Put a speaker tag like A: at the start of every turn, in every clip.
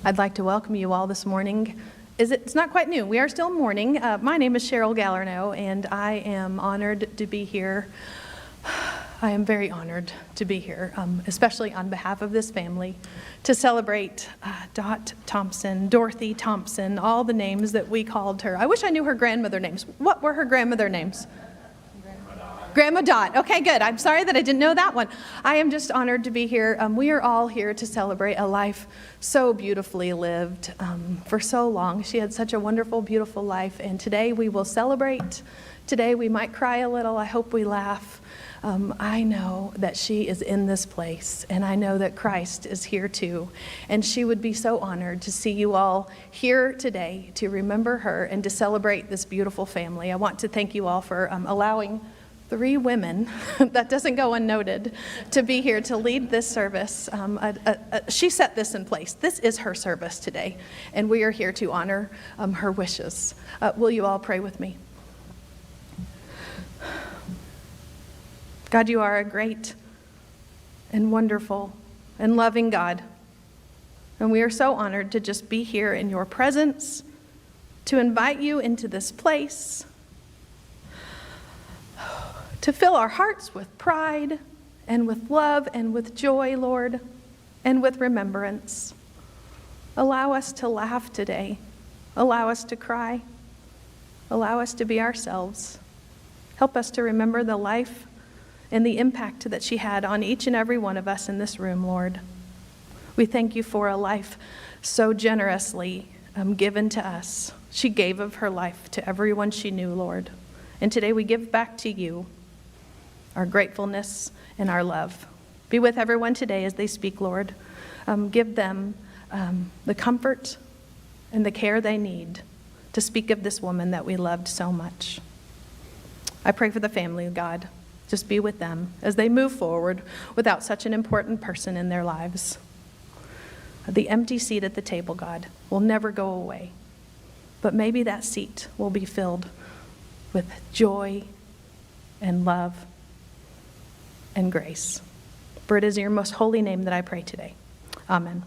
A: I'd like to welcome you all this morning. It's not quite noon. We are still morning. My name is Cheryl Gallarno, and I am honored to be here. I am very honored to be here, especially on behalf of this family, to celebrate Dot Thompson, Dorothy Thompson, all the names that we called her. I wish I knew her grandmother names. What were her grandmother names? Grandma Dot. Okay, good. I'm sorry that I didn't know that one. I am just honored to be here. We are all here to celebrate a life so beautifully lived for so long. She had such a wonderful, beautiful life, and today we will celebrate. Today we might cry a little. I hope we laugh. I know that she is in this place, and I know that Christ is here too. And she would be so honored to see you all here today to remember her and to celebrate this beautiful family. I want to thank you all for allowing 3 women, that doesn't go unnoted, to be here to lead this service. She set this in place. This is her service today, and we are here to honor her wishes. Will you all pray with me? God, you are a great and wonderful and loving God, and we are so honored to just be here in your presence, to invite you into this place, to fill our hearts with pride and with love and with joy, Lord, and with remembrance. Allow us to laugh today. Allow us to cry. Allow us to be ourselves. Help us to remember the life and the impact that she had on each and every one of us in this room, Lord. We thank you for a life so generously given to us. She gave of her life to everyone she knew, Lord. And today we give back to you our gratefulness and our love. Be with everyone today as they speak, Lord. Give them the comfort and the care they need to speak of this woman that we loved so much. I pray for the family, God. Just be with them as they move forward without such an important person in their lives. The empty seat at the table, God, will never go away. But maybe that seat will be filled with joy and love and grace. For it is in your most holy name that I pray today. Amen.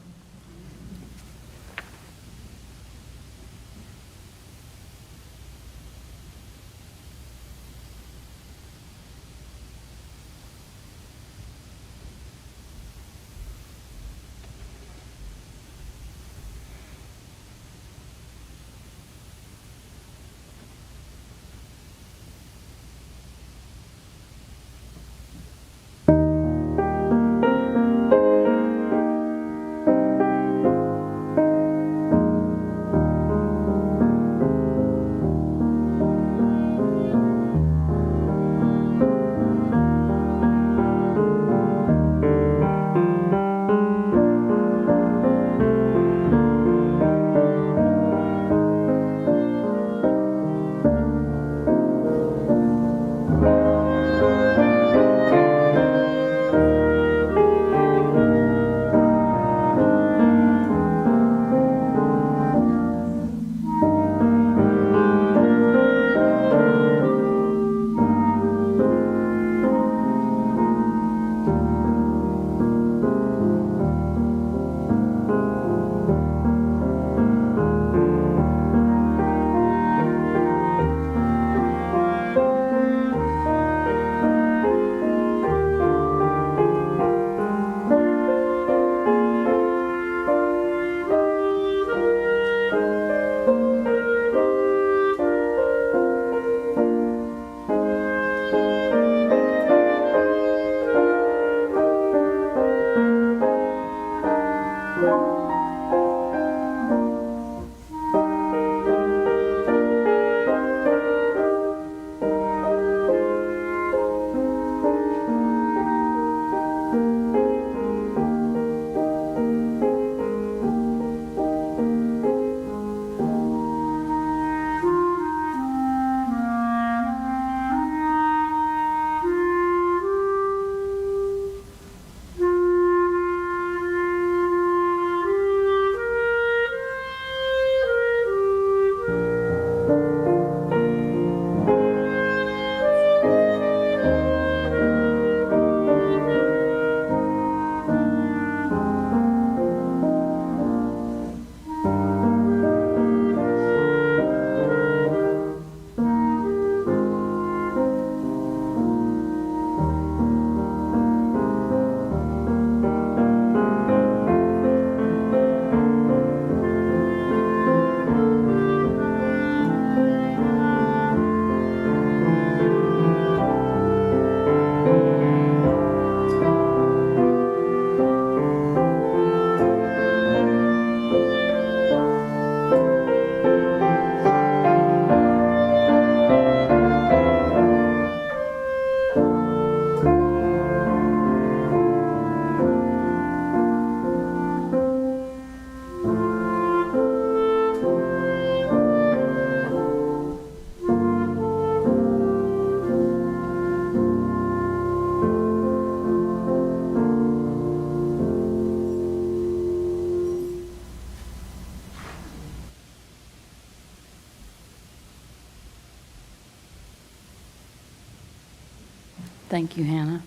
B: Thank you, Hannah.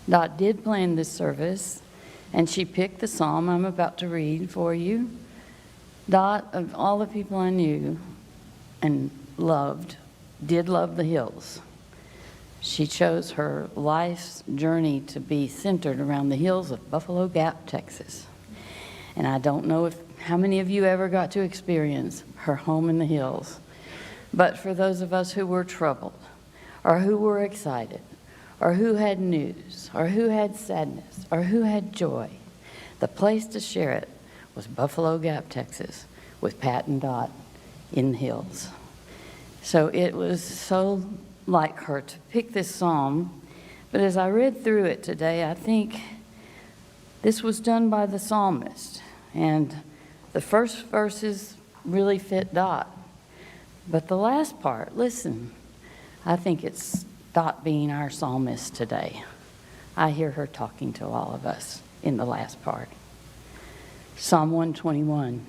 B: Dot did plan this service, and she picked the psalm I'm about to read for you. Dot, of all the people I knew and loved, did love the hills. She chose her life's journey to be centered around the hills of Buffalo Gap, Texas. And I don't know how many of you ever got to experience her home in the hills. But for those of us who were troubled, or who were excited, or who had news, or who had sadness, or who had joy, the place to share it was Buffalo Gap, Texas, with Pat and Dot in the hills. So it was so like her to pick this psalm. But as I read through it today, I think this was done by the psalmist. And the first verses really fit Dot. But the last part, listen, I think it's Dot being our psalmist today. I hear her talking to all of us in the last part. Psalm 121.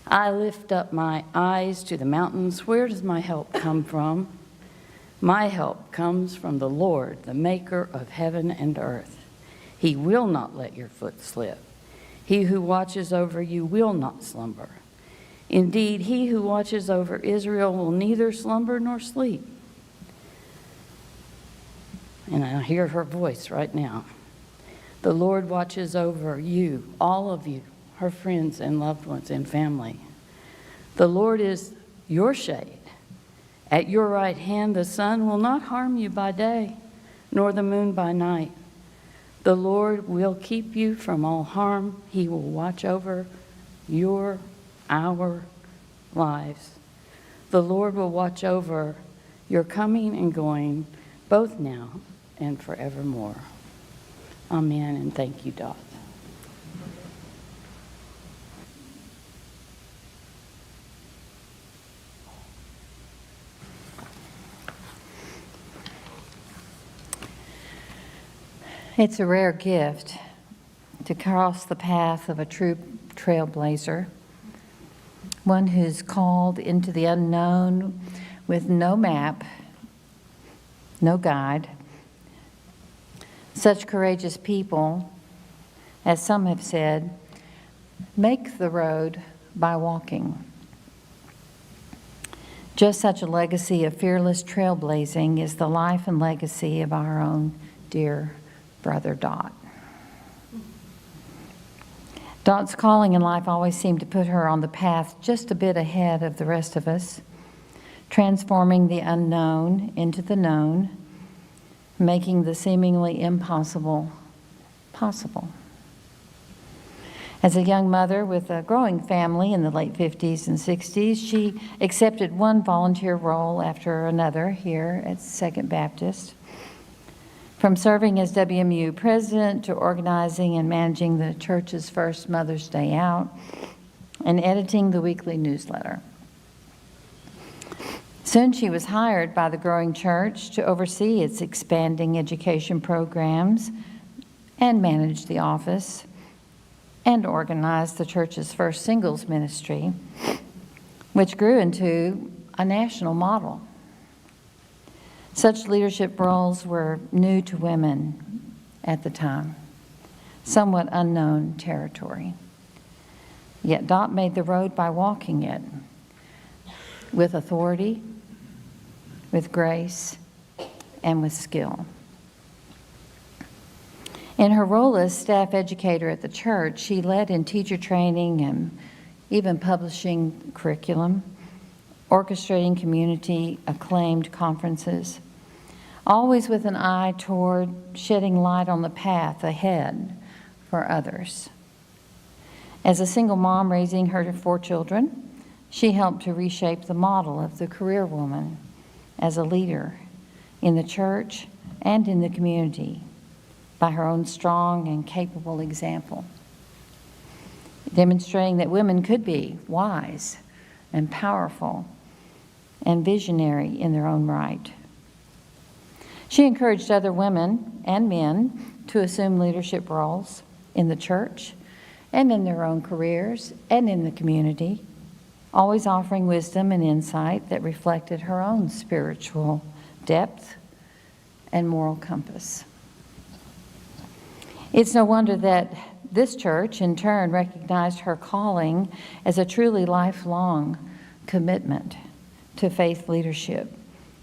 B: I lift up my eyes to the mountains. Where does my help come from? My help comes from the Lord, the maker of heaven and earth. He will not let your foot slip. He who watches over you will not slumber. Indeed, he who watches over Israel will neither slumber nor sleep. And I hear her voice right now. The Lord watches over you, all of you, her friends and loved ones and family. The Lord is your shade. At your right hand, the sun will not harm you by day, nor the moon by night. The Lord will keep you from all harm. He will watch over our lives. The Lord will watch over your coming and going, both now and forevermore. Amen, and thank you, Dot.
C: It's a rare gift to cross the path of a true trailblazer, one who's called into the unknown with no map, no guide. Such courageous people, as some have said, make the road by walking. Just such a legacy of fearless trailblazing is the life and legacy of our own dear brother Dot. Dot's calling in life always seemed to put her on the path just a bit ahead of the rest of us, transforming the unknown into the known, making the seemingly impossible possible. As a young mother with a growing family in the late 50s and 60s, she accepted one volunteer role after another here at Second Baptist. From serving as WMU president to organizing and managing the church's first Mother's Day Out and editing the weekly newsletter. Soon she was hired by the growing church to oversee its expanding education programs and manage the office and organize the church's first singles ministry, which grew into a national model. Such leadership roles were new to women at the time, somewhat unknown territory. Yet Dot made the road by walking it with authority, with grace, and with skill. In her role as staff educator at the church, she led in teacher training and even publishing curriculum, orchestrating community-acclaimed conferences, always with an eye toward shedding light on the path ahead for others. As a single mom raising her 4 children, she helped to reshape the model of the career woman as a leader in the church and in the community by her own strong and capable example, demonstrating that women could be wise and powerful and visionary in their own right. She encouraged other women and men to assume leadership roles in the church and in their own careers and in the community, always offering wisdom and insight that reflected her own spiritual depth and moral compass. It's no wonder that this church, in turn, recognized her calling as a truly lifelong commitment to faith leadership,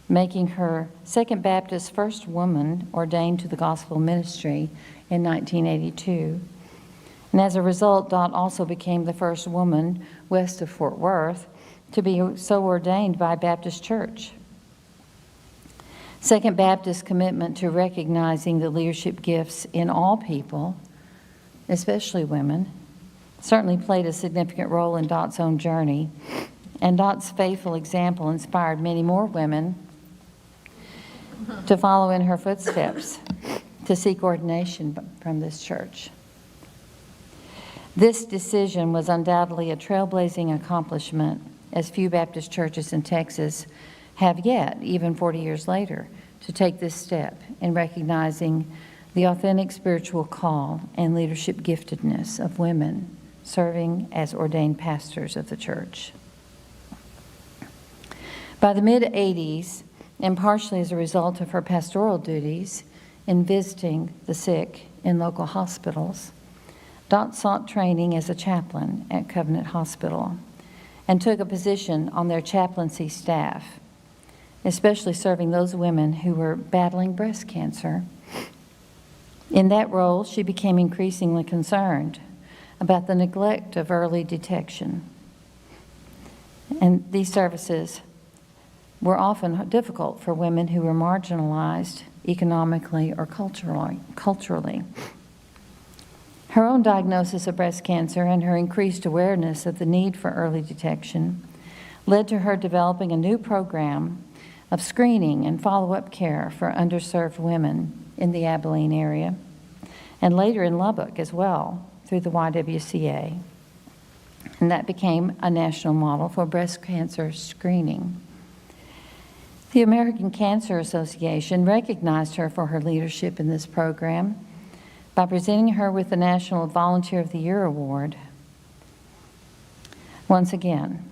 C: making her Second Baptist first woman ordained to the gospel ministry in 1982. And as a result, Dot also became the first woman west of Fort Worth to be so ordained by a Baptist church. Second Baptist's commitment to recognizing the leadership gifts in all people, especially women, certainly played a significant role in Dot's own journey, and Dot's faithful example inspired many more women to follow in her footsteps, to seek ordination from this church. This decision was undoubtedly a trailblazing accomplishment, as few Baptist churches in Texas have yet, even 40 years later, to take this step in recognizing the authentic spiritual call and leadership giftedness of women serving as ordained pastors of the church. By the mid-'80s, and partially as a result of her pastoral duties in visiting the sick in local hospitals, Dot sought training as a chaplain at Covenant Hospital and took a position on their chaplaincy staff, especially serving those women who were battling breast cancer. In that role, she became increasingly concerned about the neglect of early detection. And these services were often difficult for women who were marginalized economically or culturally. Her own diagnosis of breast cancer and her increased awareness of the need for early detection led to her developing a new program of screening and follow-up care for underserved women in the Abilene area, and later in Lubbock as well, through the YWCA. And that became a national model for breast cancer screening. The American Cancer Association recognized her for her leadership in this program by presenting her with the National Volunteer of the Year Award. Once again,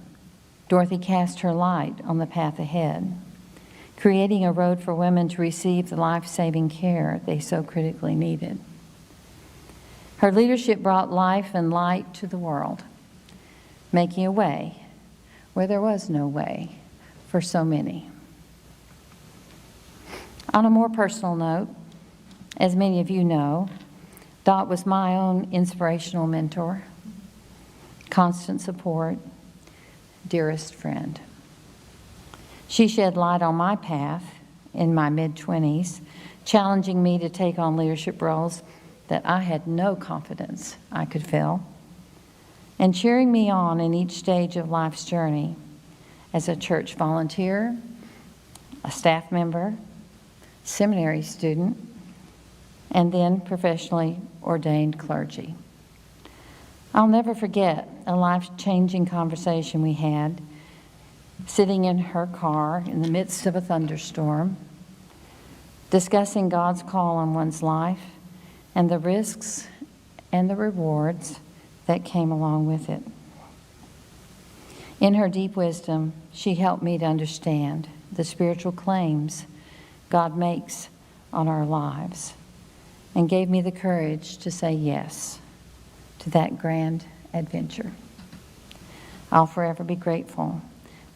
C: Dorothy cast her light on the path ahead, creating a road for women to receive the life-saving care they so critically needed. Her leadership brought life and light to the world, making a way where there was no way for so many. On a more personal note, as many of you know, Dot was my own inspirational mentor, constant support, dearest friend. She shed light on my path in my mid-20s, challenging me to take on leadership roles that I had no confidence I could fill, and cheering me on in each stage of life's journey as a church volunteer, a staff member, seminary student, and then professionally ordained clergy. I'll never forget a life-changing conversation we had sitting in her car in the midst of a thunderstorm, discussing God's call on one's life and the risks and the rewards that came along with it. In her deep wisdom, she helped me to understand the spiritual claims God makes on our lives and gave me the courage to say yes to that grand adventure. I'll forever be grateful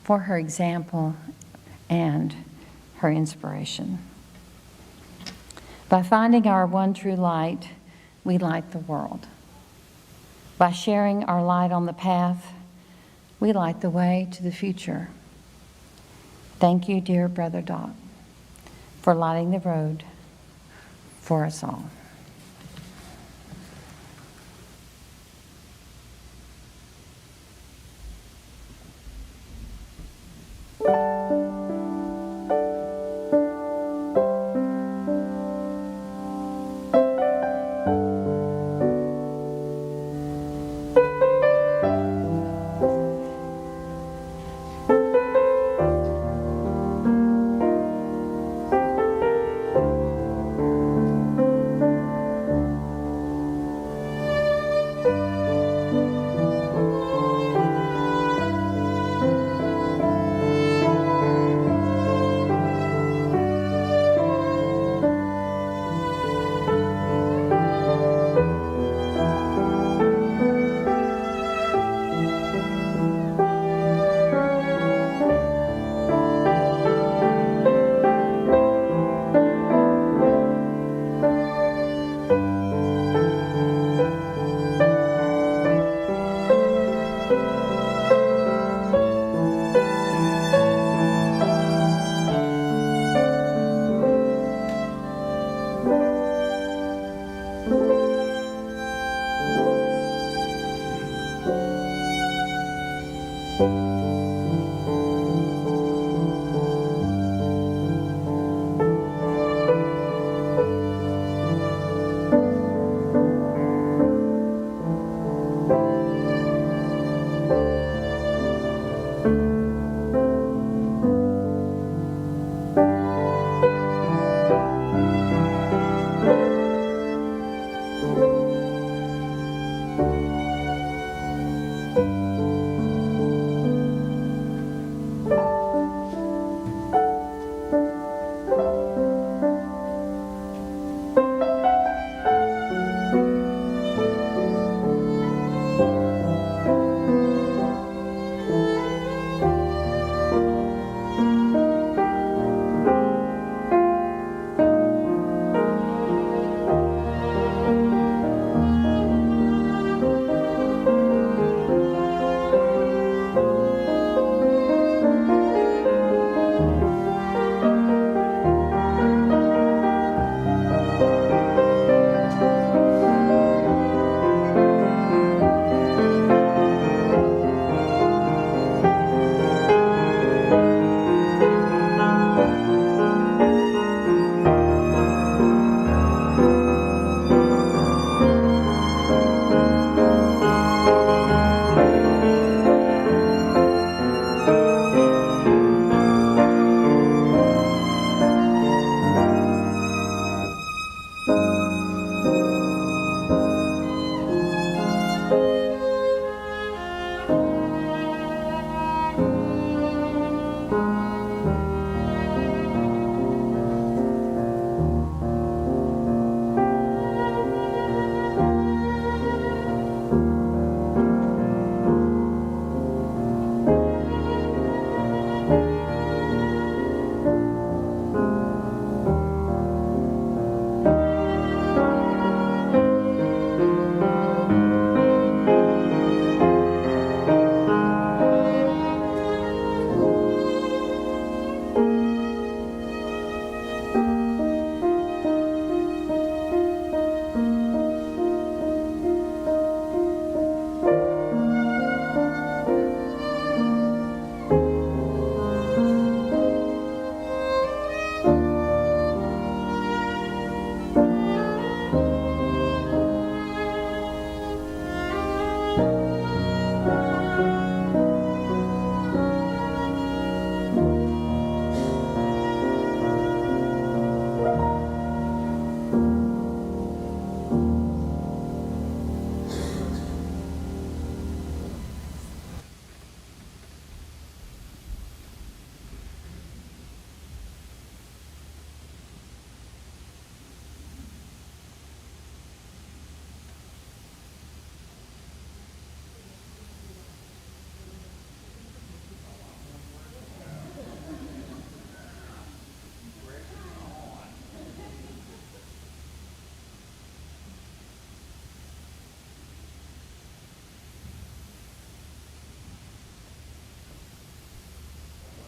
C: for her example and her inspiration. By finding our one true light, we light the world. By sharing our light on the path, we light the way to the future. Thank you, dear Brother Dot, for lighting the road for us all.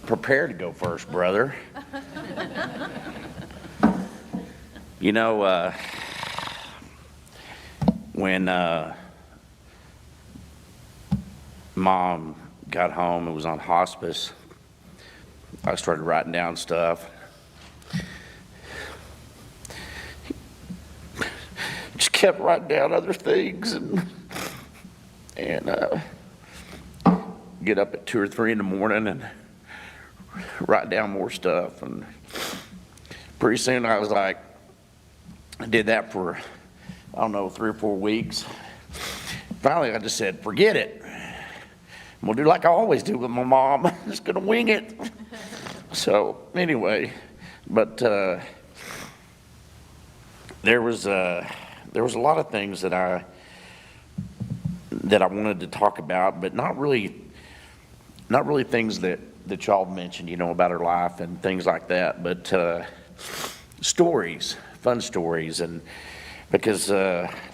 D: Prepare to go first, brother. You know, when Mom got home and was on hospice, I started writing down stuff. Just kept writing down other things and get up at 2 or 3 in the morning and write down more stuff. And pretty soon I was like, I did that for, I don't know, 3 or 4 weeks. Finally, I just said, forget it. I'm gonna do like I always do with my mom. I'm just gonna wing it. So anyway, but there was a lot of things that I wanted to talk about, but not really things that y'all mentioned, you know, about her life and things like that, but stories, fun stories. And because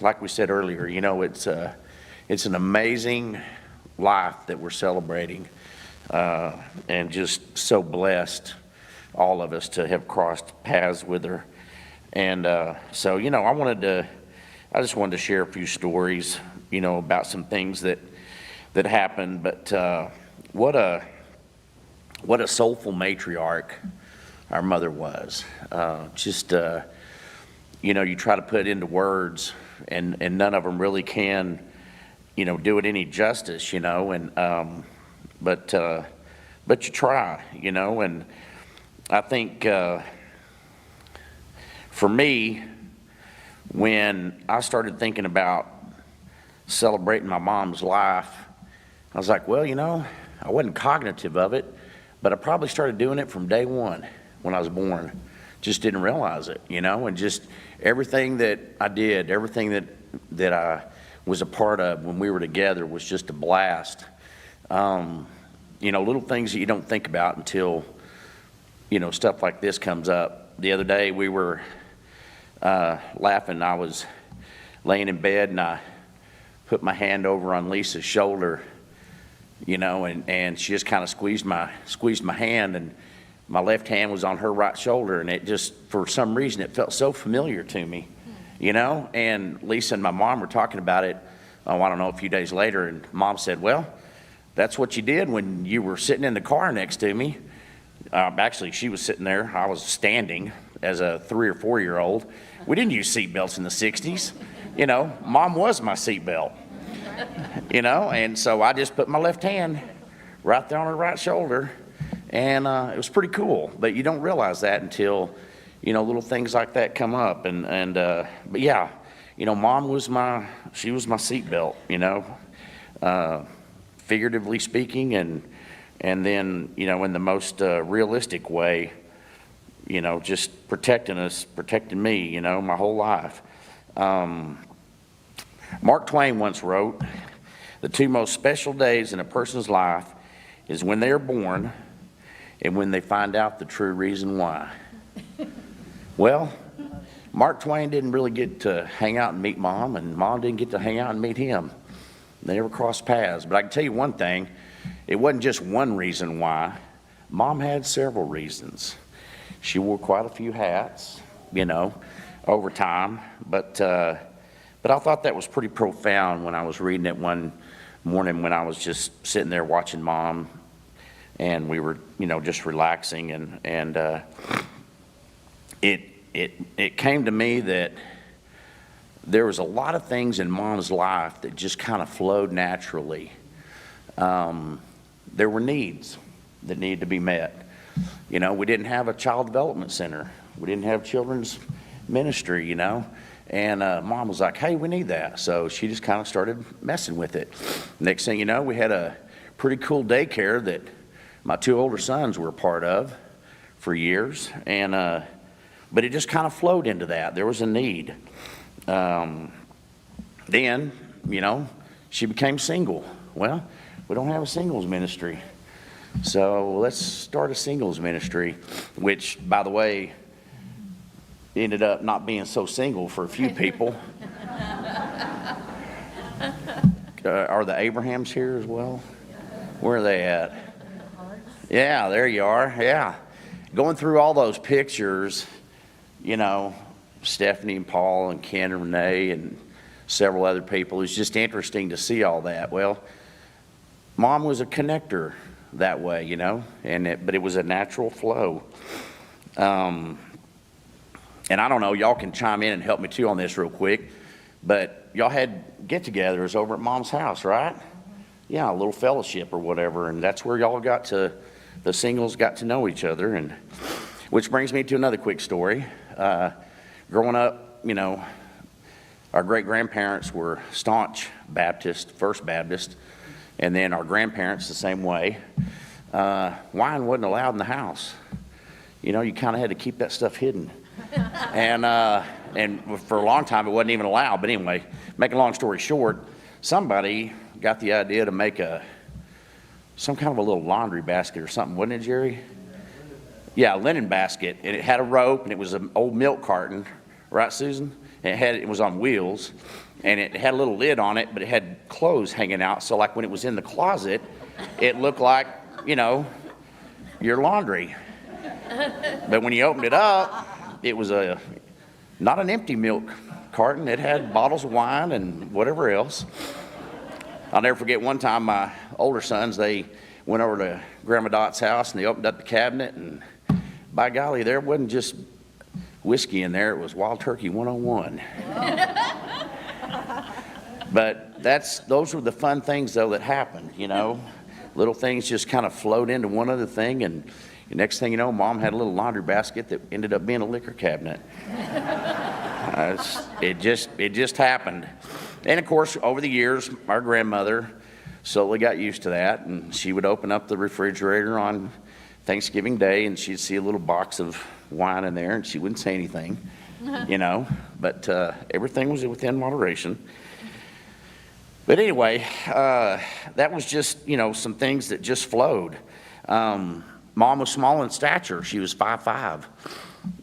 D: like we said earlier, you know, it's an amazing life that we're celebrating, and just so blessed, all of us, to have crossed paths with her. And so, you know, I just wanted to share a few stories, you know, about some things that happened. But what a soulful matriarch our mother was. You know, you try to put it into words, and none of them really can, you know, do it any justice, you know. And but you try, you know. And I think for me, when I started thinking about celebrating my mom's life, I was like, well, you know, I wasn't cognitive of it, but I probably started doing it from day one when I was born. Just didn't realize it, you know. And just everything that I did, everything that I was a part of when we were together was just a blast. You know, little things that you don't think about until, you know, stuff like this comes up. The other day we were laughing. I was laying in bed and I put my hand over on Lisa's shoulder, you know, and she just kind of squeezed my hand, and my left hand was on her right shoulder, and it just, for some reason, it felt so familiar to me, you know. And Lisa and my mom were talking about it, I don't know, a few days later, and Mom said, well, that's what you did when you were sitting in the car next to me. Actually, she was sitting there, I was standing as a 3 or 4 year old. We didn't use seatbelts in the 60s, you know. Mom was my seatbelt, you know. And so I just put my left hand right there on her right shoulder, and it was pretty cool. But you don't realize that until, you know, little things like that come up. But yeah, you know, Mom was she was my seatbelt, you know, figuratively speaking, and then, you know, in the most realistic way, you know, just protecting me, you know, my whole life. Mark Twain once wrote, "The 2 most special days in a person's life is when they are born and when they find out the true reason why. Well, Mark Twain didn't really get to hang out and meet Mom, and Mom didn't get to hang out and meet him. They never crossed paths. But I can tell you one thing, it wasn't just one reason why. Mom had several reasons. She wore quite a few hats, over time. But I thought that was pretty profound when I was reading it one morning when I was just sitting there watching Mom, and we were, just relaxing, and it came to me that there was a lot of things in Mom's life that just kind of flowed naturally. There were needs that needed to be met. We didn't have a child development center. We didn't have children's ministry, and Mom was like, hey, we need that. So she just kind of started messing with it. Next thing you know, we had a pretty cool daycare that my two older sons were a part of for years. But it just kind of flowed into that. There was a need. Then, she became single. Well, we don't have a singles ministry. So let's start a singles ministry, which, by the way, ended up not being so single for a few people. Are the Abrahams here as well? Where are they at? Yeah, there you are. Yeah. Going through all those pictures, Stephanie and Paul and Ken and Renee and several other people. It's just interesting to see all that. Well, Mom was a connector that way, but it was a natural flow. And I don't know, y'all can chime in and help me too on this real quick, but y'all had get-togethers over at Mom's house, right? Yeah, a little fellowship or whatever, and that's where y'all the singles got to know each other, and which brings me to another quick story. Growing up, our great-grandparents were staunch Baptist, First Baptist, and then our grandparents the same way. Wine wasn't allowed in the house. You kind of had to keep that stuff hidden. And for a long time, it wasn't even allowed. But anyway, make a long story short, somebody got the idea to make some kind of a little laundry basket or something, wasn't it, Jerry? Yeah, a linen basket, and it had a rope, and it was an old milk carton, right, Susan? And it was on wheels, and it had a little lid on it, but it had clothes hanging out. So, like when it was in the closet, it looked like, your laundry. But when you opened it up, it was not an empty milk carton. It had bottles of wine and whatever else. I'll never forget one time my older sons, they went over to Grandma Dot's house and they opened up the cabinet, and by golly, there wasn't just whiskey in there, it was Wild Turkey 101. But those were the fun things though that happened, Little things just kind of flowed into one other thing, and the next thing you know, Mom had a little laundry basket that ended up being a liquor cabinet. It just happened. And of course, over the years, our grandmother slowly got used to that, and she would open up the refrigerator on Thanksgiving Day, and she'd see a little box of wine in there, and she wouldn't say anything, but everything was within moderation. But anyway, that was just, some things that just flowed. Mom was small in stature. She was 5'5",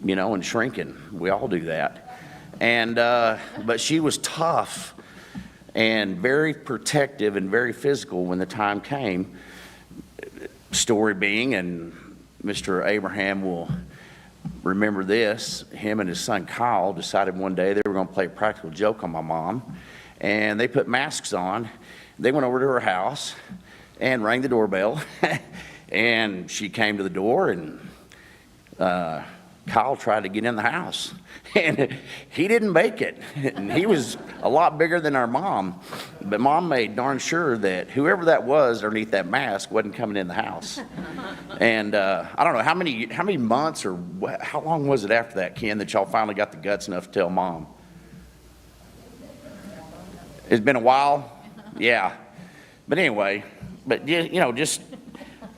D: and shrinking. We all do that. And but she was tough and very protective and very physical when the time came. Story being, and Mr. Abraham will remember this, him and his son Kyle decided one day they were going to play a practical joke on my mom, and they put masks on. They went over to her house and rang the doorbell, and she came to the door, and Kyle tried to get in the house, and he didn't make it. And he was a lot bigger than our mom, but Mom made darn sure that whoever that was underneath that mask wasn't coming in the house. And I don't know how many months or how long was it after that, Ken, that y'all finally got the guts enough to tell Mom? It's been a while, yeah. But anyway, just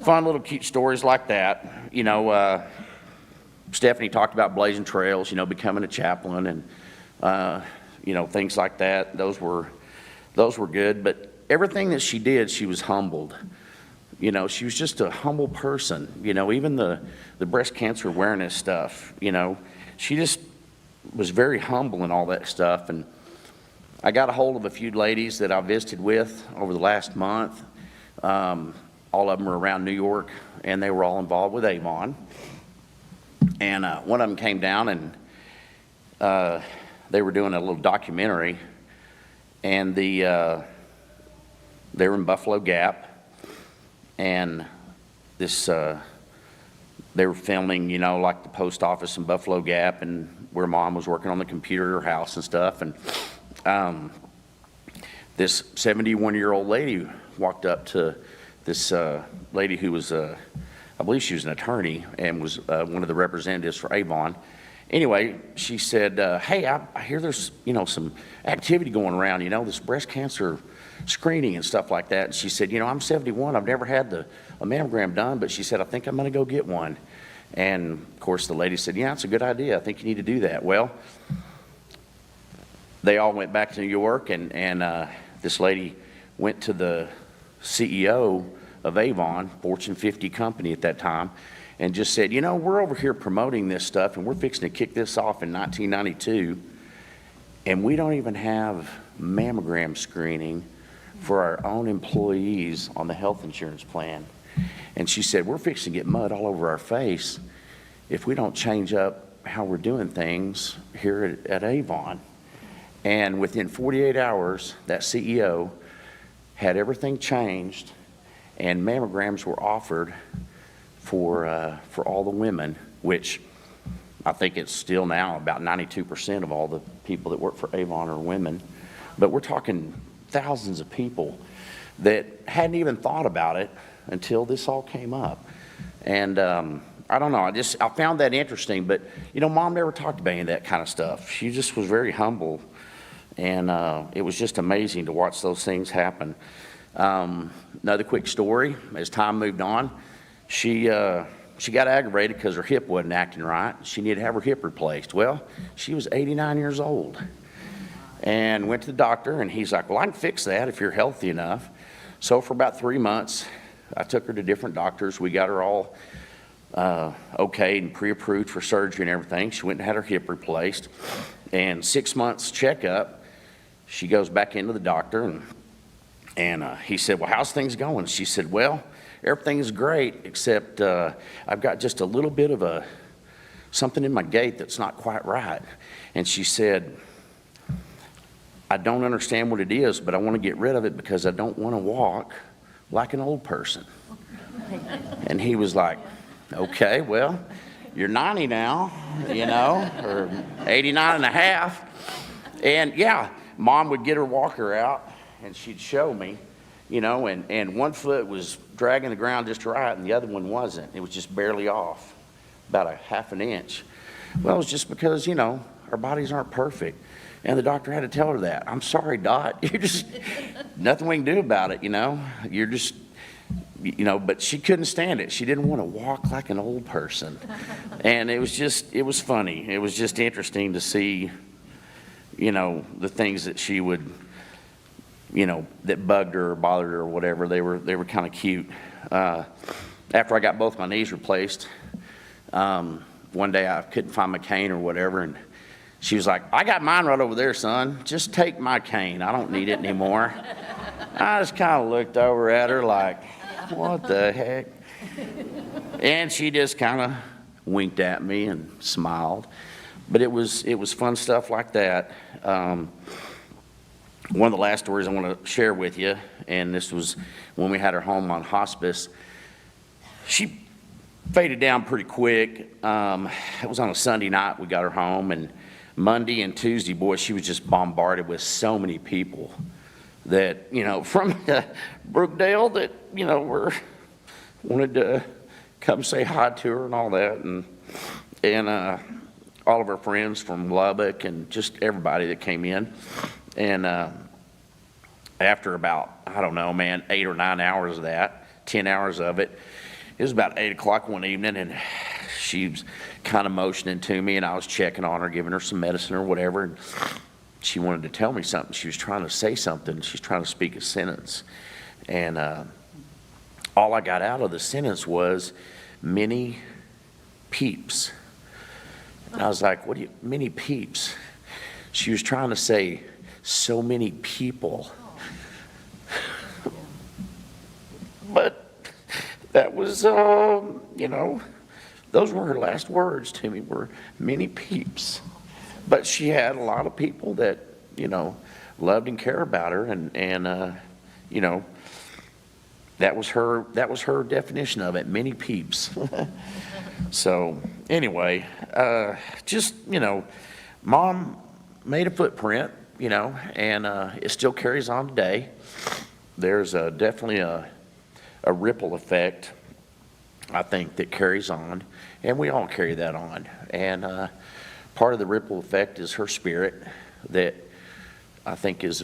D: fun little cute stories like that. Stephanie talked about blazing trails, becoming a chaplain, and things like that. Those were good. But everything that she did, she was humbled. You know, she was just a humble person. You know, even the breast cancer awareness stuff, you know, she just was very humble and all that stuff. And I got a hold of a few ladies that I visited with over the last month. All of them were around New York, and they were all involved with Avon. And one of them came down, and they were doing a little documentary, and they were in Buffalo Gap, and this they were filming, you know, like the post office in Buffalo Gap, and where Mom was working on the computer at her house and stuff. And this 71-year-old lady walked up to this lady who was, I believe she was an attorney and was one of the representatives for Avon. Anyway, she said, hey, I hear there's, you know, some activity going around, you know, this breast cancer screening and stuff like that. And she said, you know, I'm 71. I've never had a mammogram done, but she said, I think I'm going to go get one. And, of course, the lady said, yeah, it's a good idea. I think you need to do that. Well, they all went back to New York, and this lady went to the CEO of Avon, Fortune 50 company at that time, and just said, you know, we're over here promoting this stuff, and we're fixing to kick this off in 1992, and we don't even have mammogram screening for our own employees on the health insurance plan. And she said, we're fixing to get mud all over our face if we don't change up how we're doing things here at Avon. And within 48 hours, that CEO had everything changed, and mammograms were offered for all the women, which I think it's still now about 92% of all the people that work for Avon are women. But we're talking thousands of people that hadn't even thought about it until this all came up. And I don't know, I found that interesting. But, you know, Mom never talked about any of that kind of stuff. She just was very humble. And it was just amazing to watch those things happen. Another quick story, as time moved on, she got aggravated because her hip wasn't acting right. She needed to have her hip replaced. Well, she was 89 years old and went to the doctor, and he's like, well, I can fix that if you're healthy enough. So for about 3 months, I took her to different doctors. We got her all okayed and pre-approved for surgery and everything. She went and had her hip replaced. And 6 months checkup, she goes back into the doctor, and he said, well, how's things going? She said, well, everything's great, except I've got just a little bit of something in my gait that's not quite right. And she said, I don't understand what it is, but I want to get rid of it because I don't want to walk like an old person. And he was like, okay, well, you're 90 now, you know, or 89 and a half. And yeah, Mom would get her walker out and she'd show me, you know, and one foot was dragging the ground just right and the other one wasn't. It was just barely off, about a half an inch. Well, it was just because, you know, our bodies aren't perfect. And the doctor had to tell her that. I'm sorry, Dot. You're just, nothing we can do about it, you know. You're just, you know, but she couldn't stand it. She didn't want to walk like an old person. And it was funny. It was just interesting to see, you know, the things that she would, you know, that bugged her or bothered her or whatever. They were kind of cute. After I got both my knees replaced, one day I couldn't find my cane or whatever, and she was like, I got mine right over there, son. Just take my cane. I don't need it anymore. I just kind of looked over at her like, what the heck? And she just kind of winked at me and smiled. But it was fun stuff like that. One of the last stories I want to share with you, and this was when we had her home on hospice. She faded down pretty quick. It was on a Sunday night we got her home, and Monday and Tuesday, boy, she was just bombarded with so many people that, you know, from Brookdale that, you know, wanted to come say hi to her and all that, and all of her friends from Lubbock and just everybody that came in. And after about, I don't know, man, 8 or 9 hours of that, 10 hours of it, it was about 8 o'clock one evening, and she was kind of motioning to me, and I was checking on her, giving her some medicine or whatever, and she wanted to tell me something. She was trying to say something. She's trying to speak a sentence. And all I got out of the sentence was many peeps. And I was like, what do you, many peeps? She was trying to say, so many people. But that was, those were her last words to me, were many peeps. But she had a lot of people that, loved and cared about her, and that was her definition of it, many peeps. So anyway, Mom made a footprint, and it still carries on today. There's definitely a ripple effect, I think, that carries on, and we all carry that on. And part of the ripple effect is her spirit that I think is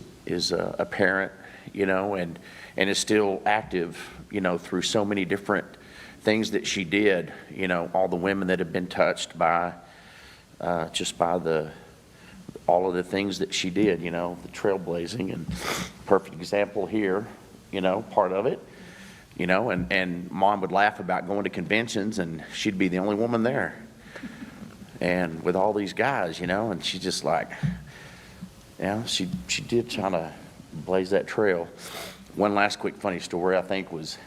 D: apparent, and is still active, through so many different things that she did. All the women that have been touched by just by all of the things that she did, the trailblazing, and perfect example here, part of it, and Mom would laugh about going to conventions and she'd be the only woman there. And with all these guys, and she just like, she did try to blaze that trail. One last quick funny story, I think, was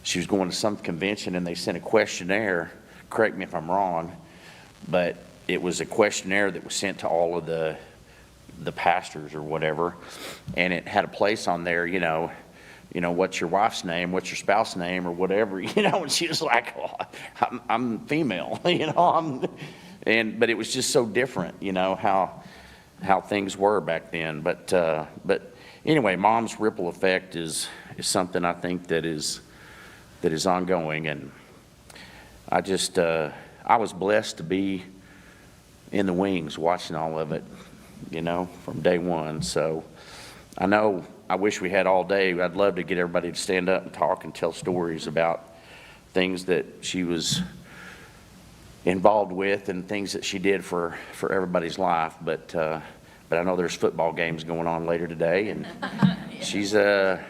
D: she was going to some convention and they sent a questionnaire, correct me if I'm wrong, but it was a questionnaire that was sent to all of the pastors or whatever, and it had a place on there, what's your wife's name, what's your spouse's name, or whatever, and she was like, well, I'm female, but it was just so different, how things were back then. But anyway, Mom's ripple effect is something I think that is ongoing, and I was blessed to be in the wings watching all of it, from day one. So I wish we had all day. I'd love to get everybody to stand up and talk and tell stories about things that she was involved with and things that she did for everybody's life. But I know there's football games going on later today, and she's a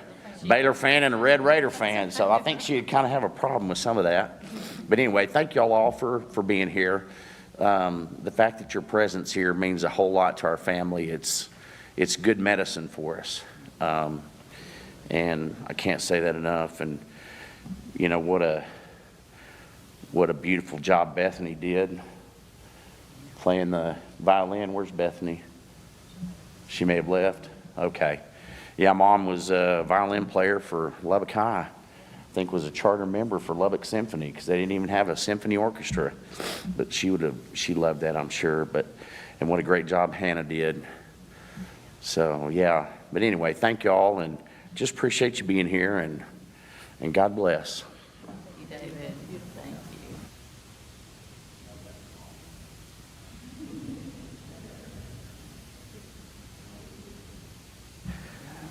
D: Baylor fan and a Red Raider fan, so I think she'd kind of have a problem with some of that. But anyway, thank y'all all for being here. The fact that your presence here means a whole lot to our family. It's good medicine for us, and I can't say that enough. And what a beautiful job Bethany did playing the violin. Where's Bethany? She may have left. Okay. Yeah, Mom was a violin player for Lubbock High. I think was a charter member for Lubbock Symphony, because they didn't even have a symphony orchestra. But she loved that, I'm sure. And what a great job Hannah did. So yeah. But anyway, thank you all, and just appreciate you being here, and God bless.
B: Thank you, David. Thank you.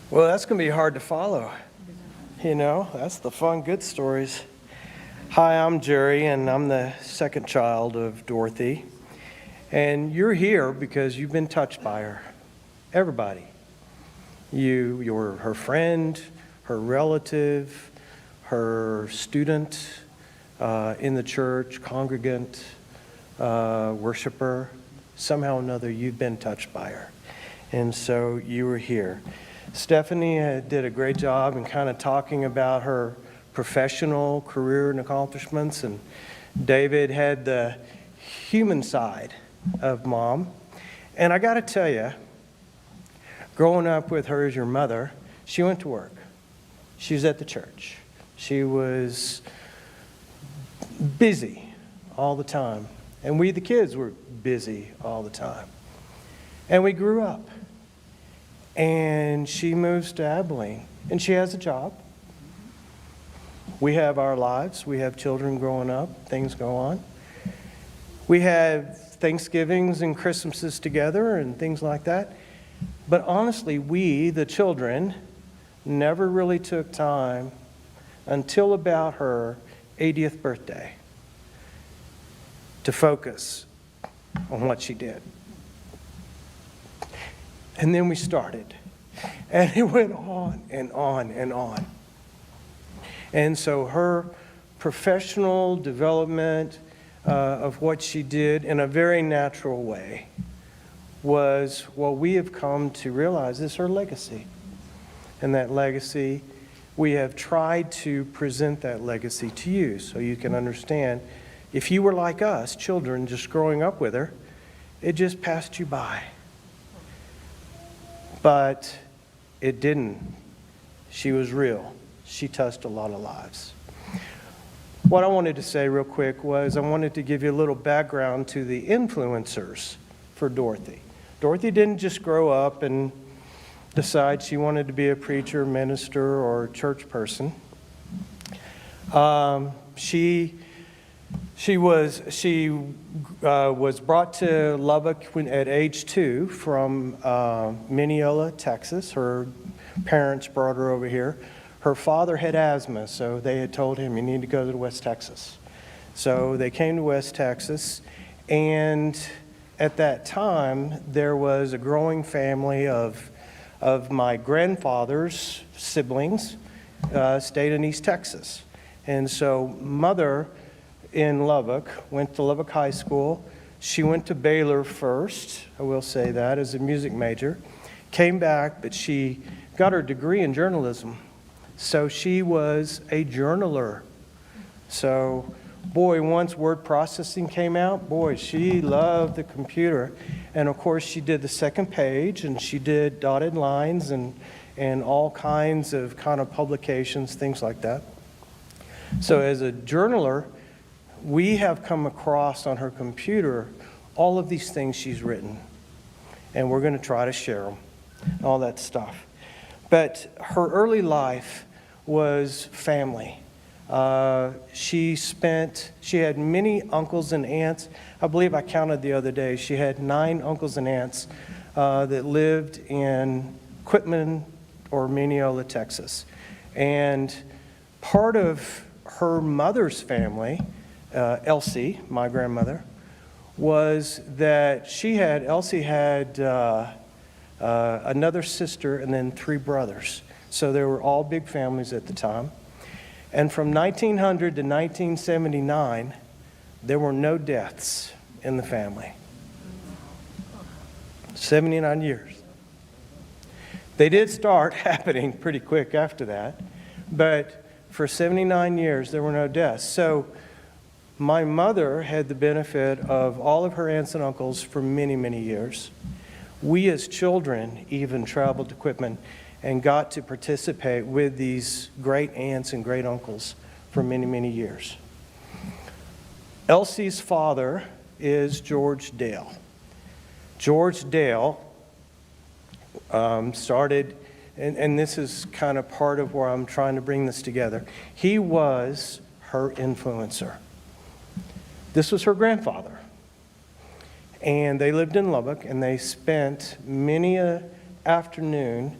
E: Well, that's going to be hard to follow. That's the fun, good stories. Hi, I'm Jerry, and I'm the second child of Dorothy. And you're here because you've been touched by her. Everybody. You're her friend, her relative, her student in the church, congregant, worshiper. Somehow or another, you've been touched by her. And so you were here. Stephanie did a great job in kind of talking about her professional career and accomplishments, and David had the human side of Mom. And I got to tell you, growing up with her as your mother, she went to work. She was at the church. She was busy all the time. And we, the kids, were busy all the time. And we grew up. And she moves to Abilene, and she has a job. We have our lives. We have children growing up. Things go on. We have Thanksgivings and Christmases together and things like that. But honestly, we, the children, never really took time until about her 80th birthday to focus on what she did. And then we started. And it went on and on and on. And so her professional development of what she did in a very natural way was what we have come to realize is her legacy. And that legacy, we have tried to present that legacy to you so you can understand. If you were like us, children, just growing up with her, it just passed you by. But it didn't. She was real. She touched a lot of lives. What I wanted to say real quick was I wanted to give you a little background to the influencers for Dorothy. Dorothy didn't just grow up and decide she wanted to be a preacher, minister, or church person. She was brought to Lubbock at age 2 from Mineola, Texas. Her parents brought her over here. Her father had asthma, so they had told him, you need to go to West Texas. So they came to West Texas, and at that time, there was a growing family of my grandfather's siblings stayed in East Texas. And so Mother in Lubbock went to Lubbock High School. She went to Baylor first, I will say that, as a music major. Came back, but she got her degree in journalism. So she was a journaler. So, boy, once word processing came out, boy, she loved the computer. And of course, she did the second page, and she did dotted lines and all kinds of kind of publications, things like that. So as a journaler, we have come across on her computer all of these things she's written. And we're going to try to share them, all that stuff. But her early life was family. She had many uncles and aunts. I believe I counted the other day. She had 9 uncles and aunts that lived in Quitman or Mineola, Texas. And part of her mother's family, Elsie, my grandmother, was that Elsie had another sister and then 3 brothers. So they were all big families at the time. And from 1900 to 1979, there were no deaths in the family. 79 years. They did start happening pretty quick after that, but for 79 years, there were no deaths. So my mother had the benefit of all of her aunts and uncles for many, many years. We as children even traveled to Quitman and got to participate with these great aunts and great uncles for many, many years. Elsie's father is George Dale. George Dale started, and this is kind of part of where I'm trying to bring this together. He was her influencer. This was her grandfather. And they lived in Lubbock, and they spent many an afternoon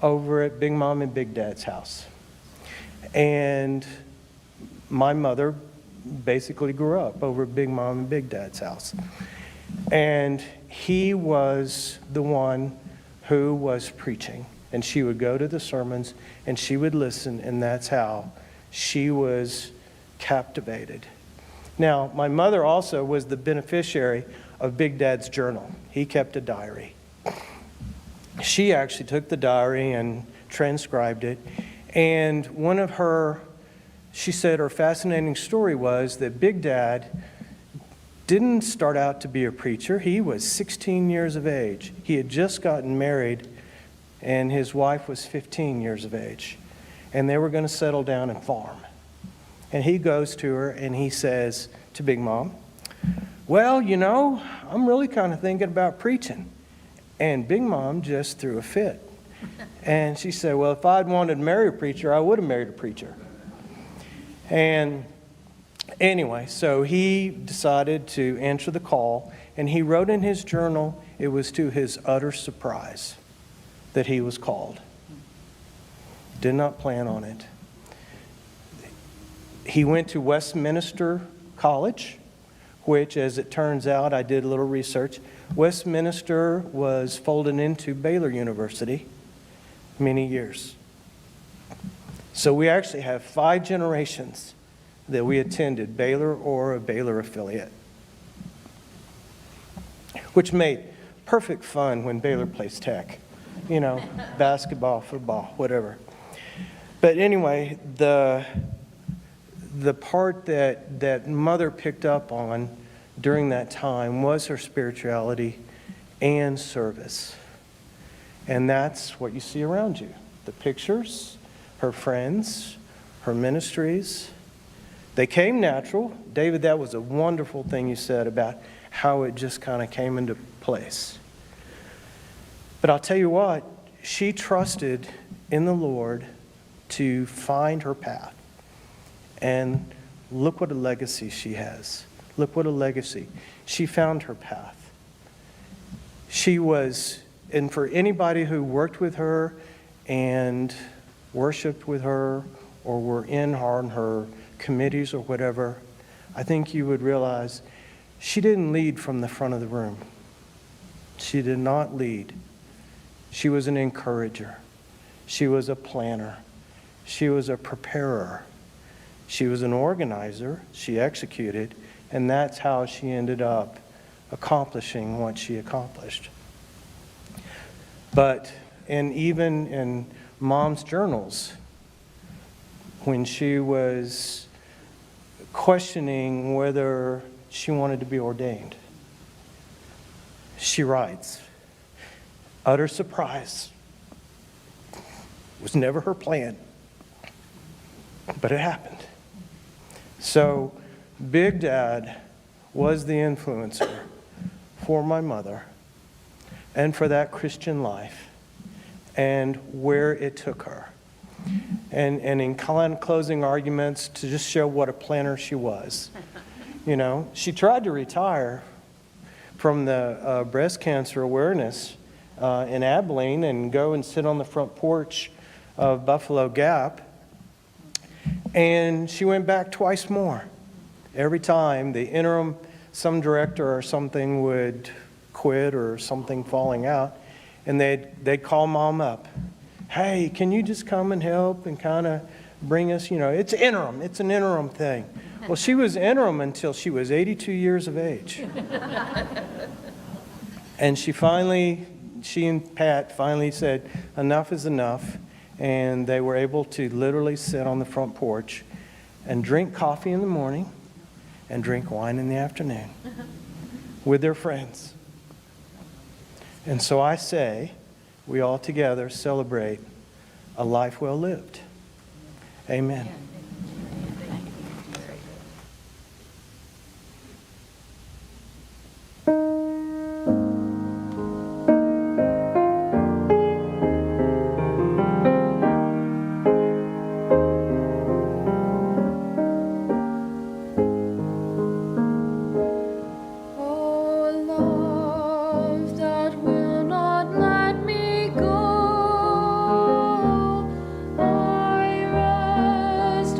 E: over at Big Mom and Big Dad's house. And my mother basically grew up over at Big Mom and Big Dad's house. And he was the one who was preaching. And she would go to the sermons, and she would listen, and that's how she was captivated. Now, my mother also was the beneficiary of Big Dad's journal. He kept a diary. She actually took the diary and transcribed it. And she said her fascinating story was that Big Dad didn't start out to be a preacher. He was 16 years of age. He had just gotten married, and his wife was 15 years of age. And they were going to settle down and farm. And he goes to her and he says to Big Mom, well, I'm really kind of thinking about preaching. And Big Mom just threw a fit. And she said, well, if I'd wanted to marry a preacher, I would have married a preacher. And anyway, so he decided to answer the call, and he wrote in his journal, it was to his utter surprise that he was called. Did not plan on it. He went to Westminster College, which, as it turns out, I did a little research. Westminster was folded into Baylor University many years. So we actually have 5 generations that we attended Baylor or a Baylor affiliate, which made perfect fun when Baylor plays tech, you know, basketball, football, whatever. But anyway, the part that Mother picked up on during that time was her spirituality and service. And that's what you see around you. The pictures, her friends, her ministries. They came natural. David, that was a wonderful thing you said about how it just kind of came into place. But I'll tell you what, she trusted in the Lord to find her path. And look what a legacy she has. Look what a legacy. She found her path. She was, and for anybody who worked with her and worshiped with her or were in on her committees or whatever, I think you would realize she didn't lead from the front of the room. She did not lead. She was an encourager. She was a planner. She was a preparer. She was an organizer. She executed, and that's how she ended up accomplishing what she accomplished. But, and even in Mom's journals, when she was questioning whether she wanted to be ordained, she writes, utter surprise. It was never her plan, but it happened. So Big Dad was the influencer for my mother and for that Christian life and where it took her. And in closing arguments, to just show what a planner she was. You know, she tried to retire from the breast cancer awareness in Abilene and go and sit on the front porch of Buffalo Gap. And she went back twice more. Every time the interim, some director or something would quit or something falling out, and they'd call Mom up. Hey, can you just come and help and kind of bring us, you know, it's interim. It's an interim thing. Well, she was interim until she was 82 years of age. And she and Pat finally said, enough is enough. And they were able to literally sit on the front porch and drink coffee in the morning and drink wine in the afternoon with their friends. And so I say, we all together celebrate a life well lived. Amen.
F: I rest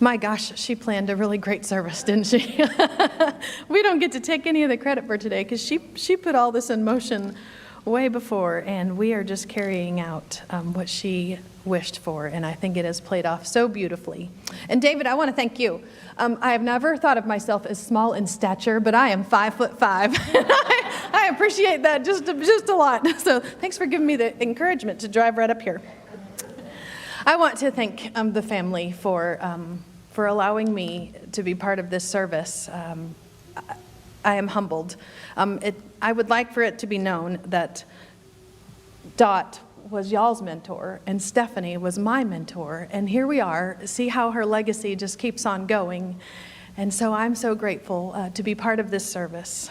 A: My gosh, she planned a really great service, didn't she? We don't get to take any of the credit for today because she put all this in motion way before, and we are just carrying out what she wished for, and I think it has played off so beautifully. And David, I want to thank you. I have never thought of myself as small in stature, but I am 5'5". I appreciate that just a lot. So thanks for giving me the encouragement to drive right up here. I want to thank the family for allowing me to be part of this service. I am humbled. I would like for it to be known that Dot was y'all's mentor and Stephanie was my mentor. And here we are. See how her legacy just keeps on going. And so I'm so grateful to be part of this service.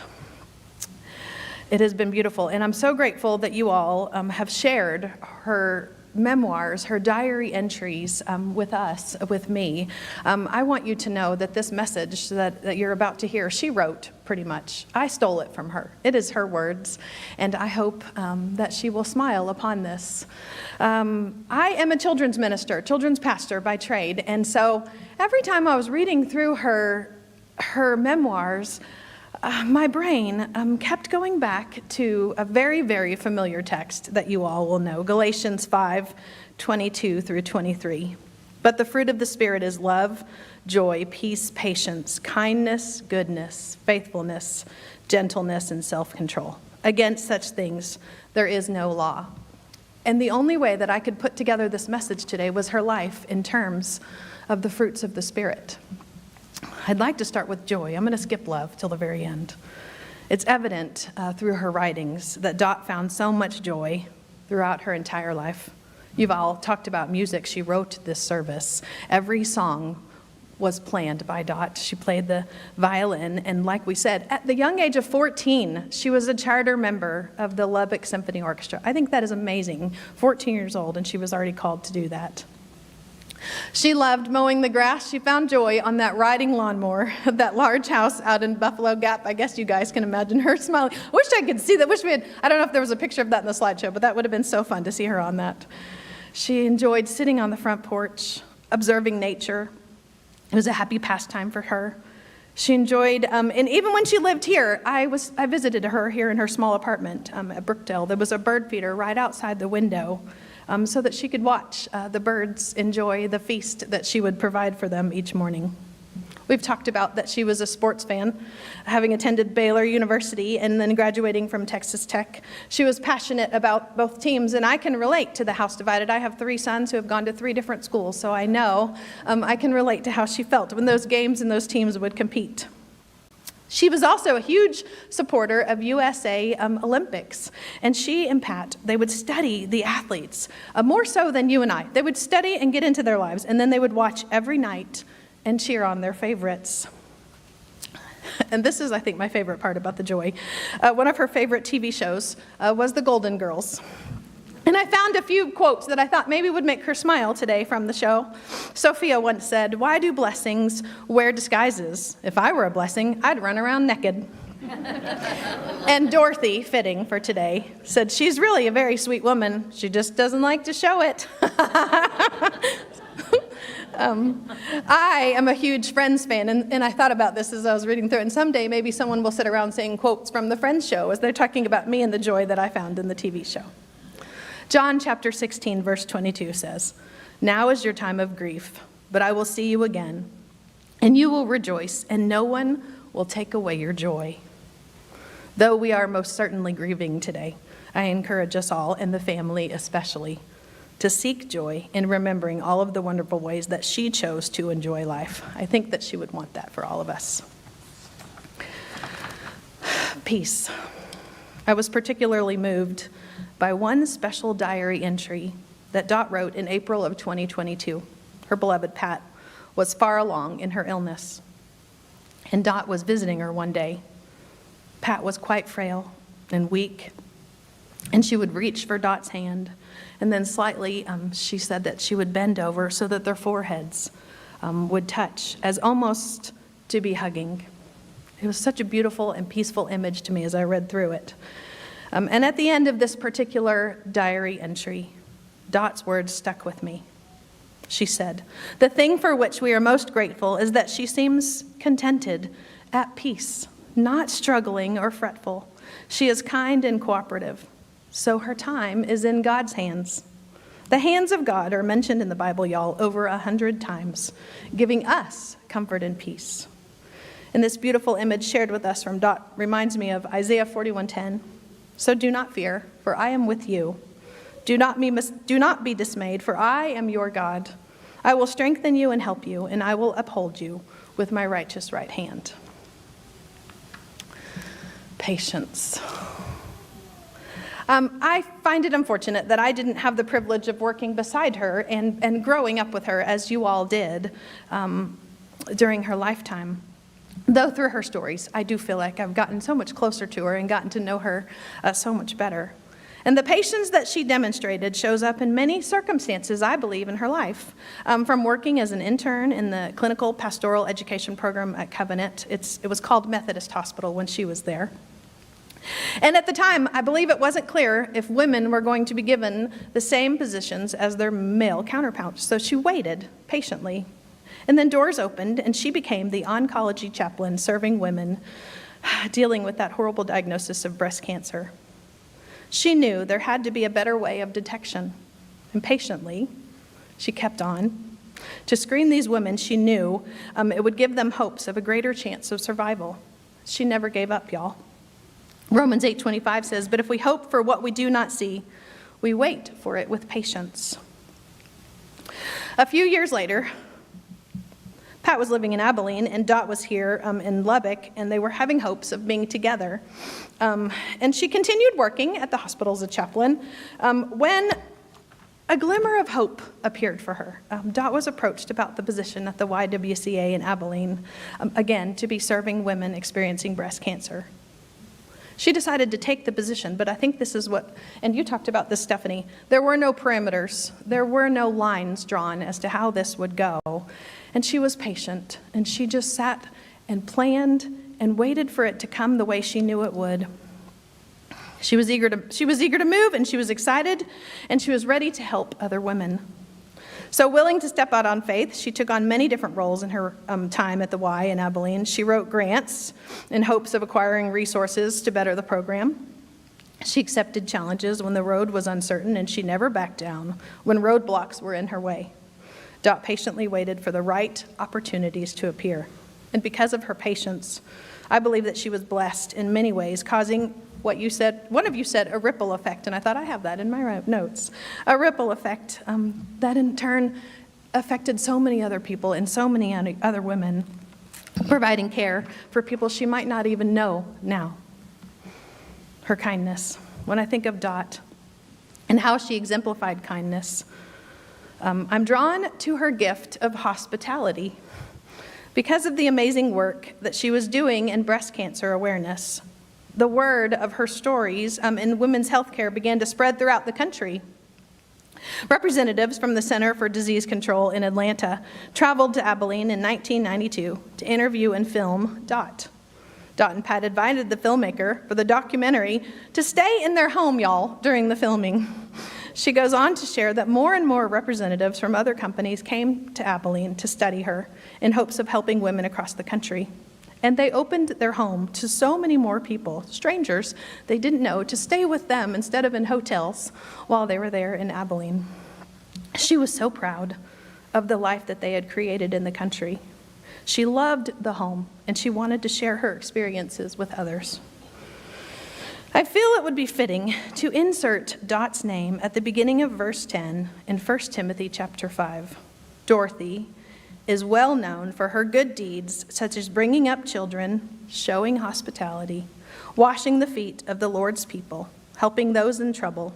A: It has been beautiful. And I'm so grateful that you all have shared her memoirs, her diary entries with us, with me. I want you to know that this message that you're about to hear, she wrote pretty much. I stole it from her. It is her words, and I hope that she will smile upon this. I am a children's minister, children's pastor by trade, and so every time I was reading through her memoirs, my brain kept going back to a very, very familiar text that you all will know, Galatians 5:22 through 23. But the fruit of the Spirit is love, joy, peace, patience, kindness, goodness, faithfulness, gentleness, and self-control. Against such things there is no law. And the only way that I could put together this message today was her life in terms of the fruits of the Spirit. I'd like to start with joy. I'm going to skip love till the very end. It's evident through her writings that Dot found so much joy throughout her entire life. You've all talked about music. She wrote this service. Every song was planned by Dot. She played the violin, and like we said, at the young age of 14, she was a charter member of the Lubbock Symphony Orchestra. I think that is amazing. 14 years old, and she was already called to do that. She loved mowing the grass. She found joy on that riding lawnmower at that large house out in Buffalo Gap. I guess you guys can imagine her smiling. I wish I could see that. I don't know if there was a picture of that in the slideshow, but that would have been so fun to see her on that. She enjoyed sitting on the front porch, observing nature. It was a happy pastime for her. She enjoyed, and even when she lived here, I visited her here in her small apartment at Brookdale. There was a bird feeder right outside the window, so that she could watch the birds enjoy the feast that she would provide for them each morning. We've talked about that she was a sports fan, having attended Baylor University and then graduating from Texas Tech. She was passionate about both teams, and I can relate to the house divided. I have 3 sons who have gone to 3 different schools, so I know I can relate to how she felt when those games and those teams would compete. She was also a huge supporter of USA Olympics, and she and Pat, they would study the athletes, more so than you and I. They would study and get into their lives, and then they would watch every night and cheer on their favorites. And this is, I think, my favorite part about the joy. One of her favorite TV shows was The Golden Girls. And I found a few quotes that I thought maybe would make her smile today from the show. Sophia once said, "Why do blessings wear disguises? If I were a blessing, I'd run around naked." And Dorothy, fitting for today, said, "She's really a very sweet woman. She just doesn't like to show it." I am a huge Friends fan, and I thought about this as I was reading through it. And someday maybe someone will sit around saying quotes from the Friends show as they're talking about me and the joy that I found in the TV show. John chapter 16, verse 22 says, "Now is your time of grief, but I will see you again, and you will rejoice, and no one will take away your joy." Though we are most certainly grieving today, I encourage us all, and the family especially, to seek joy in remembering all of the wonderful ways that she chose to enjoy life. I think that she would want that for all of us. Peace. I was particularly moved by one special diary entry that Dot wrote in April of 2022. Her beloved Pat was far along in her illness, and Dot was visiting her one day. Pat was quite frail and weak, and she would reach for Dot's hand, and then slightly, she said that she would bend over so that their foreheads would touch, as almost to be hugging. It was such a beautiful and peaceful image to me as I read through it. And at the end of this particular diary entry, Dot's words stuck with me. she said. The thing for which we are most grateful is that she seems contented, at peace, not struggling or fretful. She is kind and cooperative. So her time is in God's hands. The hands of God are mentioned in the Bible, y'all, over 100 times, giving us comfort and peace. And this beautiful image shared with us from Dot reminds me of Isaiah 41:10. So do not fear, for I am with you. Do not be dismayed, for I am your God. I will strengthen you and help you, and I will uphold you with my righteous right hand. Patience. I find it unfortunate that I didn't have the privilege of working beside her and growing up with her as you all did during her lifetime. Though through her stories, I do feel like I've gotten so much closer to her and gotten to know her so much better. And the patience that she demonstrated shows up in many circumstances, I believe, in her life. From working as an intern in the clinical pastoral education program at Covenant. It was called Methodist Hospital when she was there. And at the time, I believe it wasn't clear if women were going to be given the same positions as their male counterparts. So she waited patiently. And then doors opened, and she became the oncology chaplain serving women dealing with that horrible diagnosis of breast cancer. She knew there had to be a better way of detection. And patiently, she kept on. To screen these women, she knew it would give them hopes of a greater chance of survival. She never gave up, y'all. Romans 8:25 says, "But if we hope for what we do not see, we wait for it with patience." A few years later, Pat was living in Abilene, and Dot was here in Lubbock, and they were having hopes of being together. And she continued working at the hospital as a chaplain when a glimmer of hope appeared for her. Dot was approached about the position at the YWCA in Abilene, again, to be serving women experiencing breast cancer. She decided to take the position, but I think this is what, and you talked about this, Stephanie, there were no parameters, there were no lines drawn as to how this would go. And she was patient, and she just sat and planned and waited for it to come the way she knew it would. She was eager to move, and she was excited, and she was ready to help other women. So willing to step out on faith, she took on many different roles in her time at the Y in Abilene. She wrote grants in hopes of acquiring resources to better the program. She accepted challenges when the road was uncertain, and she never backed down when roadblocks were in her way. Dot patiently waited for the right opportunities to appear. And because of her patience, I believe that she was blessed in many ways, causing what you said, one of you said, a ripple effect, and I thought I have that in my notes. A ripple effect that in turn affected so many other people and so many other women, providing care for people she might not even know now. Her kindness. When I think of Dot and how she exemplified kindness, I'm drawn to her gift of hospitality. Because of the amazing work that she was doing in breast cancer awareness, the word of her stories in women's health care began to spread throughout the country. Representatives from the Center for Disease Control in Atlanta traveled to Abilene in 1992 to interview and film Dot. Dot and Pat invited the filmmaker for the documentary to stay in their home, y'all, during the filming. She goes on to share that more and more representatives from other companies came to Abilene to study her in hopes of helping women across the country. And they opened their home to so many more people, strangers they didn't know, to stay with them instead of in hotels while they were there in Abilene. She was so proud of the life that they had created in the country. She loved the home, and she wanted to share her experiences with others. I feel it would be fitting to insert Dot's name at the beginning of verse 10 in 1 Timothy chapter 5. Dorothy is well known for her good deeds, such as bringing up children, showing hospitality, washing the feet of the Lord's people, helping those in trouble,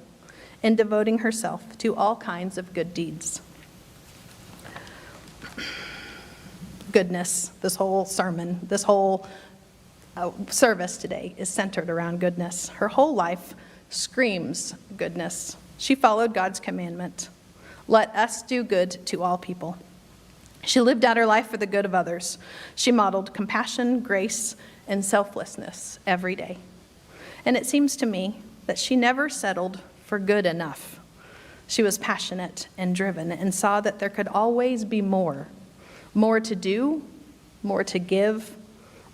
A: and devoting herself to all kinds of good deeds. Goodness, this whole sermon, this whole service today is centered around goodness. Her whole life screams goodness. She followed God's commandment. Let us do good to all people. She lived out her life for the good of others. She modeled compassion, grace, and selflessness every day. And it seems to me that she never settled for good enough. She was passionate and driven and saw that there could always be more to do, more to give,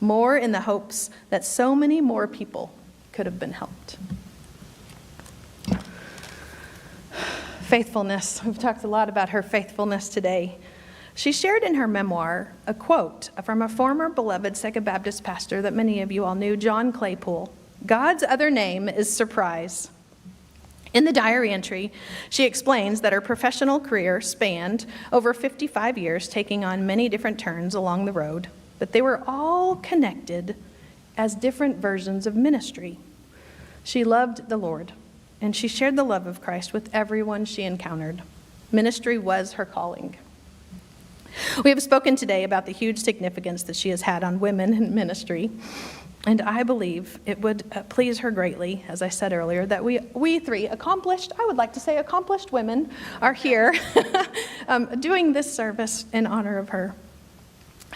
A: more in the hopes that so many more people could have been helped. Faithfulness. We've talked a lot about her faithfulness today. She shared in her memoir a quote from a former beloved Second Baptist pastor that many of you all knew, John Claypool. God's other name is surprise. In the diary entry, she explains that her professional career spanned over 55 years, taking on many different turns along the road, but they were all connected as different versions of ministry. She loved the Lord, and she shared the love of Christ with everyone she encountered. Ministry was her calling. We have spoken today about the huge significance that she has had on women in ministry, and I believe it would please her greatly, as I said earlier, that we three accomplished women are here doing this service in honor of her.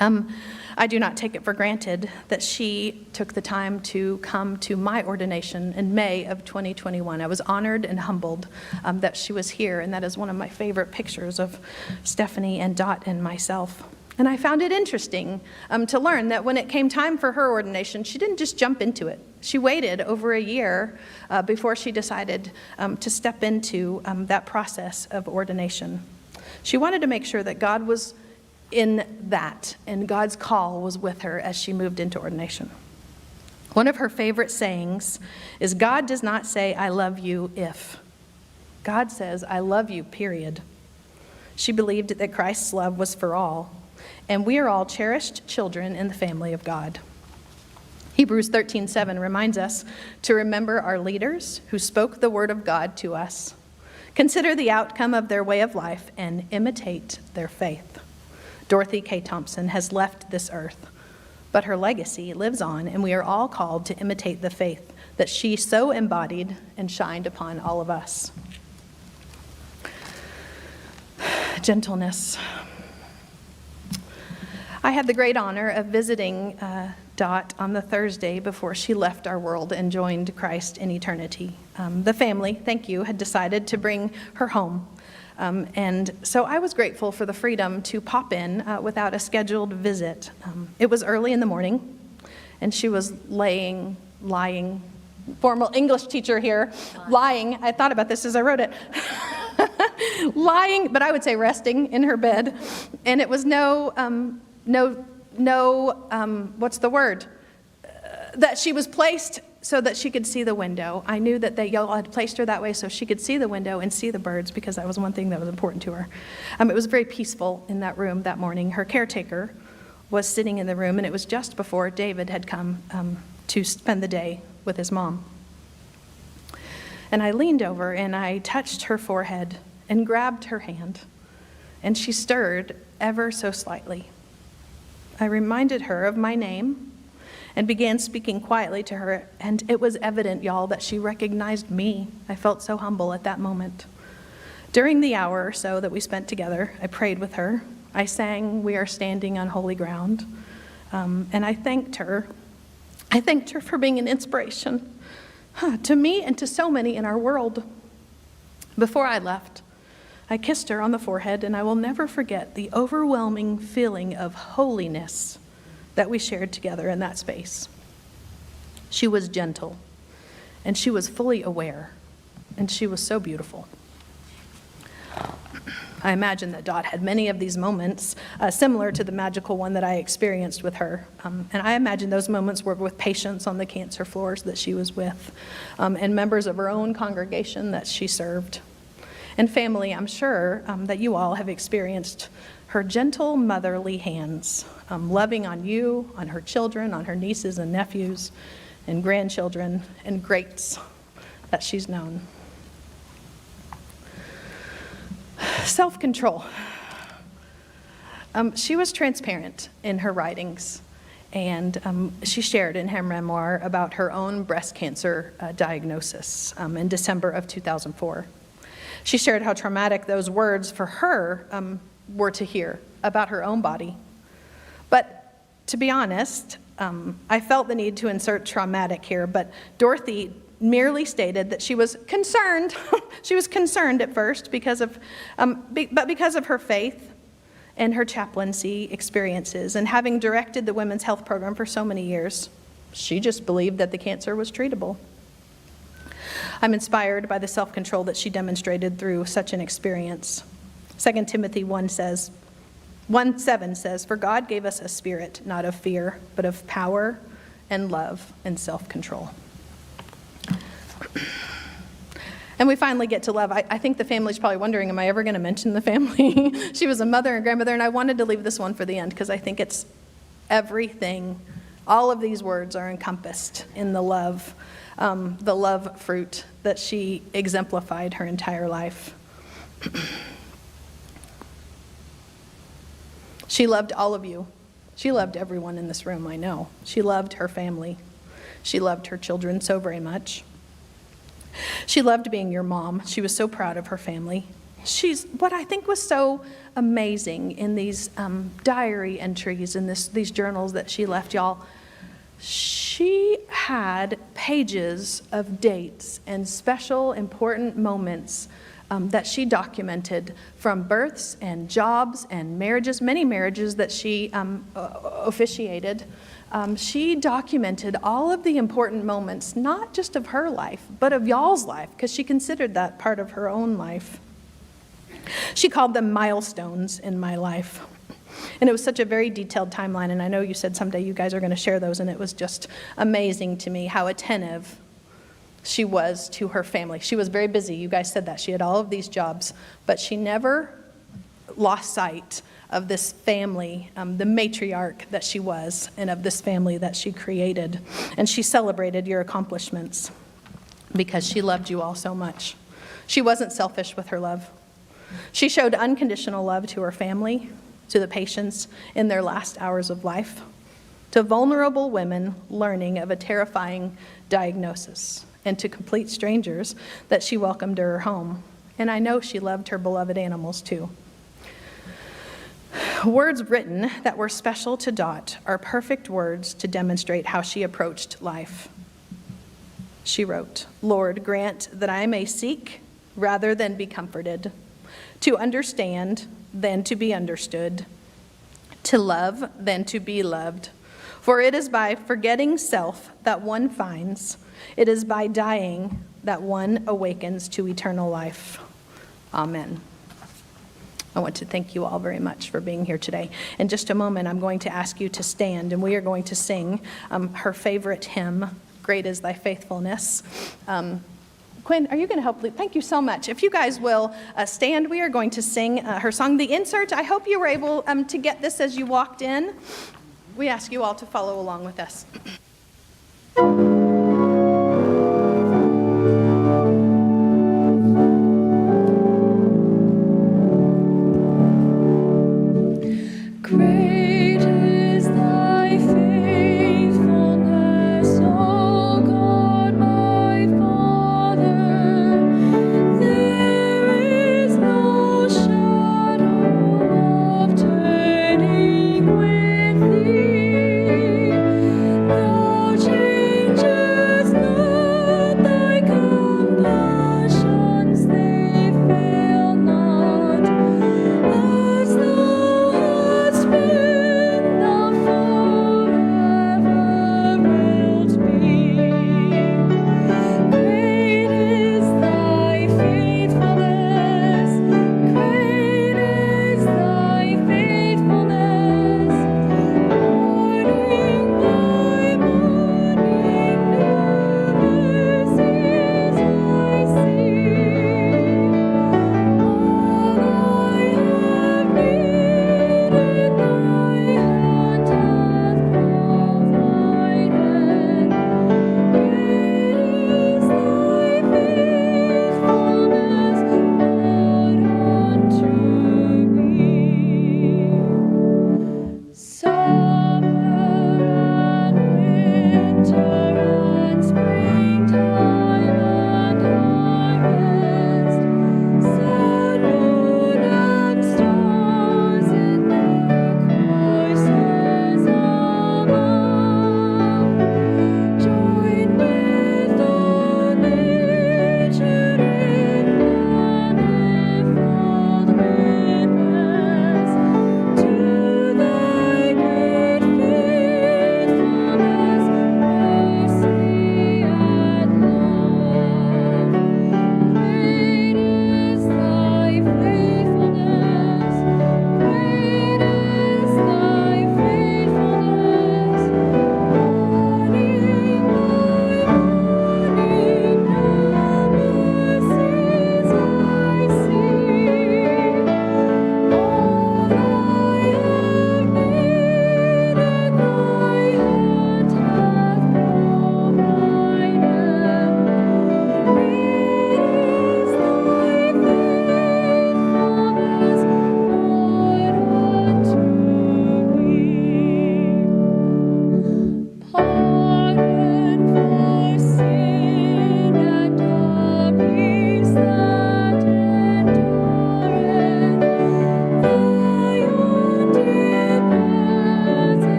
A: I do not take it for granted that she took the time to come to my ordination in May of 2021. I was honored and humbled that she was here, and that is one of my favorite pictures of Stephanie and Dot and myself. And I found it interesting to learn that when it came time for her ordination, she didn't just jump into it. She waited over a year before she decided to step into that process of ordination. She wanted to make sure that God was in that, and God's call was with her as she moved into ordination. One of her favorite sayings is, God does not say, I love you if. God says, I love you, period. She believed that Christ's love was for all, and we are all cherished children in the family of God. Hebrews 13:7 reminds us to remember our leaders who spoke the word of God to us. Consider the outcome of their way of life and imitate their faith. Dorothy K. Thompson has left this earth, but her legacy lives on, and we are all called to imitate the faith that she so embodied and shined upon all of us. Gentleness. I had the great honor of visiting Dot on the Thursday before she left our world and joined Christ in eternity. The family, thank you, had decided to bring her home. And so I was grateful for the freedom to pop in without a scheduled visit. It was early in the morning, and she was lying, formal English teacher here, lying. I thought about this as I wrote it. Lying, but I would say resting in her bed. And it was what's the word? That she was placed so that she could see the window. I knew that y'all had placed her that way so she could see the window and see the birds, because that was one thing that was important to her. It was very peaceful in that room that morning. Her caretaker was sitting in the room, and it was just before David had come to spend the day with his mom. And I leaned over and I touched her forehead and grabbed her hand, and she stirred ever so slightly. I reminded her of my name and began speaking quietly to her, and it was evident, y'all, that she recognized me. I felt so humble at that moment. During the hour or so that we spent together, I prayed with her. I sang, "We Are Standing on Holy Ground," and I thanked her. I thanked her for being an inspiration to me and to so many in our world. Before I left, I kissed her on the forehead, and I will never forget the overwhelming feeling of holiness that we shared together in that space. She was gentle, and she was fully aware, and she was so beautiful. I imagine that Dot had many of these moments similar to the magical one that I experienced with her. And I imagine those moments were with patients on the cancer floors that she was with, and members of her own congregation that she served. And family, I'm sure that you all have experienced her gentle motherly hands, loving on you, on her children, on her nieces and nephews and grandchildren and greats that she's known. Self-control. She was transparent in her writings, and she shared in her memoir about her own breast cancer diagnosis in December of 2004. She shared how traumatic those words for her were to hear about her own body. But to be honest, I felt the need to insert traumatic here, but Dorothy merely stated that she was concerned. She was concerned at first because of her faith and her chaplaincy experiences, and having directed the women's health program for so many years, she just believed that the cancer was treatable. I'm inspired by the self-control that she demonstrated through such an experience. 2 Timothy 1:7 says, "For God gave us a spirit, not of fear, but of power and love and self-control." And we finally get to love. I think the family's probably wondering, am I ever going to mention the family? She was a mother and grandmother, and I wanted to leave this one for the end because I think it's everything. All of these words are encompassed in the love fruit that she exemplified her entire life. She loved all of you. She loved everyone in this room, I know. She loved her family. She loved her children so very much. She loved being your mom. She was so proud of her family. What I think was so amazing in these diary entries and these journals that she left, y'all, she had pages of dates and special important moments that she documented, from births and jobs and marriages, many marriages that she officiated. She documented all of the important moments, not just of her life, but of y'all's life, because she considered that part of her own life. She called them milestones in my life. And it was such a very detailed timeline, and I know you said someday you guys are going to share those, and it was just amazing to me how attentive she was to her family. She was very busy. You guys said that. She had all of these jobs, but she never lost sight of this family, the matriarch that she was, and of this family that she created. And she celebrated your accomplishments because she loved you all so much. She wasn't selfish with her love. She showed unconditional love to her family, to the patients in their last hours of life, to vulnerable women learning of a terrifying diagnosis, and to complete strangers that she welcomed to her home. And I know she loved her beloved animals too. Words written that were special to Dot are perfect words to demonstrate how she approached life. She wrote, "Lord, grant that I may seek rather than be comforted, to understand than to be understood, to love than to be loved. For it is by forgetting self that one finds, it is by dying that one awakens to eternal life. Amen." I want to thank you all very much for being here today. In just a moment, I'm going to ask you to stand, and we are going to sing her favorite hymn, "Great is Thy Faithfulness." Quinn, are you going to help lead? Thank you so much. If you guys will stand, we are going to sing her song. The insert, I hope you were able to get this as you walked in. We ask you all to follow along with us.
F: Great is thy faithfulness, O God, my Father. There is no shadow of turning with thee. Thy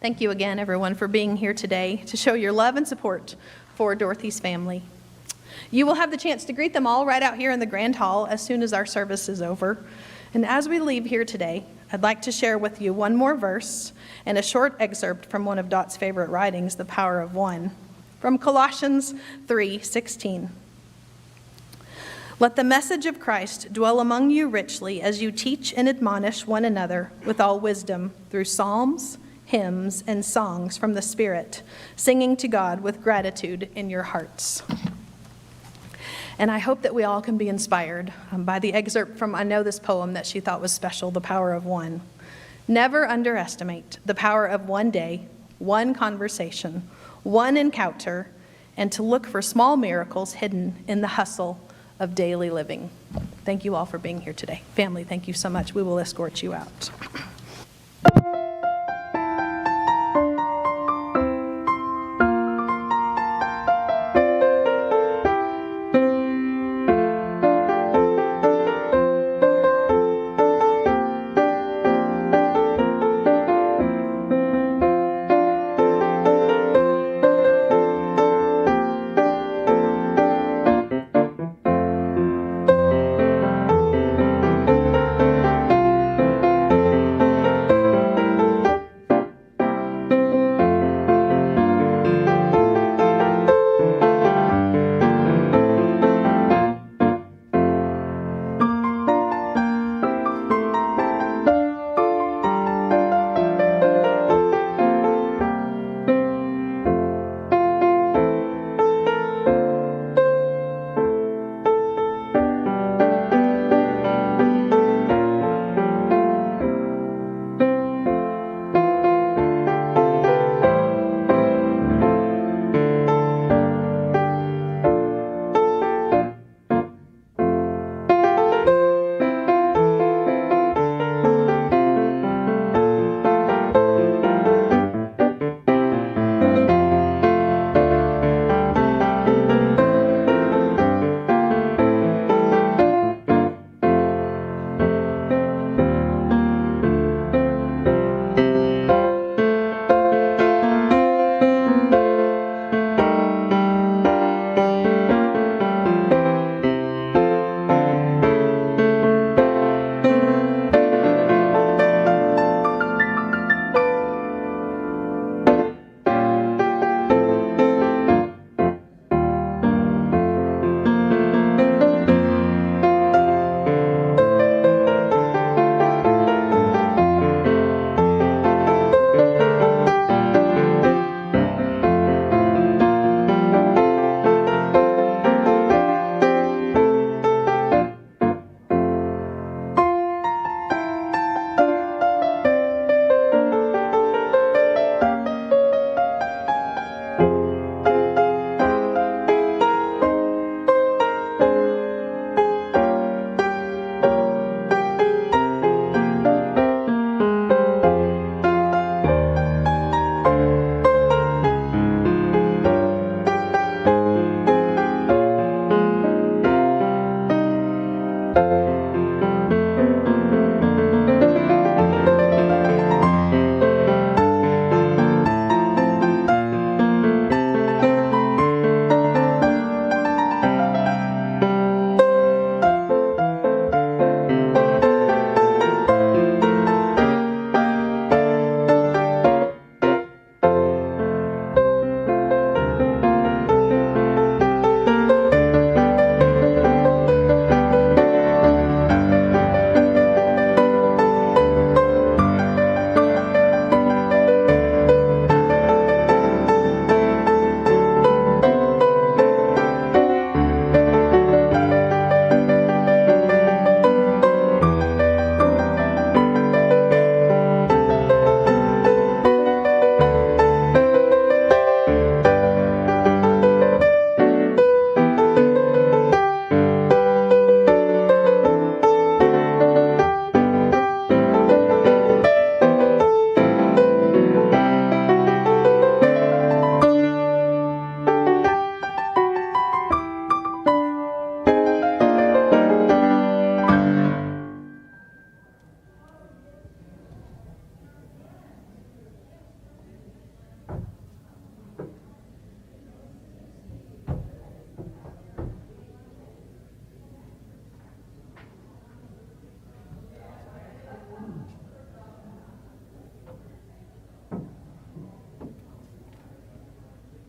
A: Thank you again, everyone, for being here today to show your love and support for Dorothy's family. You will have the chance to greet them all right out here in the Grand Hall as soon as our service is over. And as we leave here today, I'd like to share with you one more verse and a short excerpt from one of Dot's favorite writings, The Power of One, from Colossians 3:16. Let the message of Christ dwell among you richly as you teach and admonish one another with all wisdom through psalms, hymns, and songs from the Spirit, singing to God with gratitude in your hearts. And I hope that we all can be inspired by the excerpt from I Know This poem that she thought was special, The Power of One. Never underestimate the power of one day, one conversation, one encounter, and to look for small miracles hidden in the hustle of daily living. Thank you all for being here today. Family, thank you so much. We will escort you out.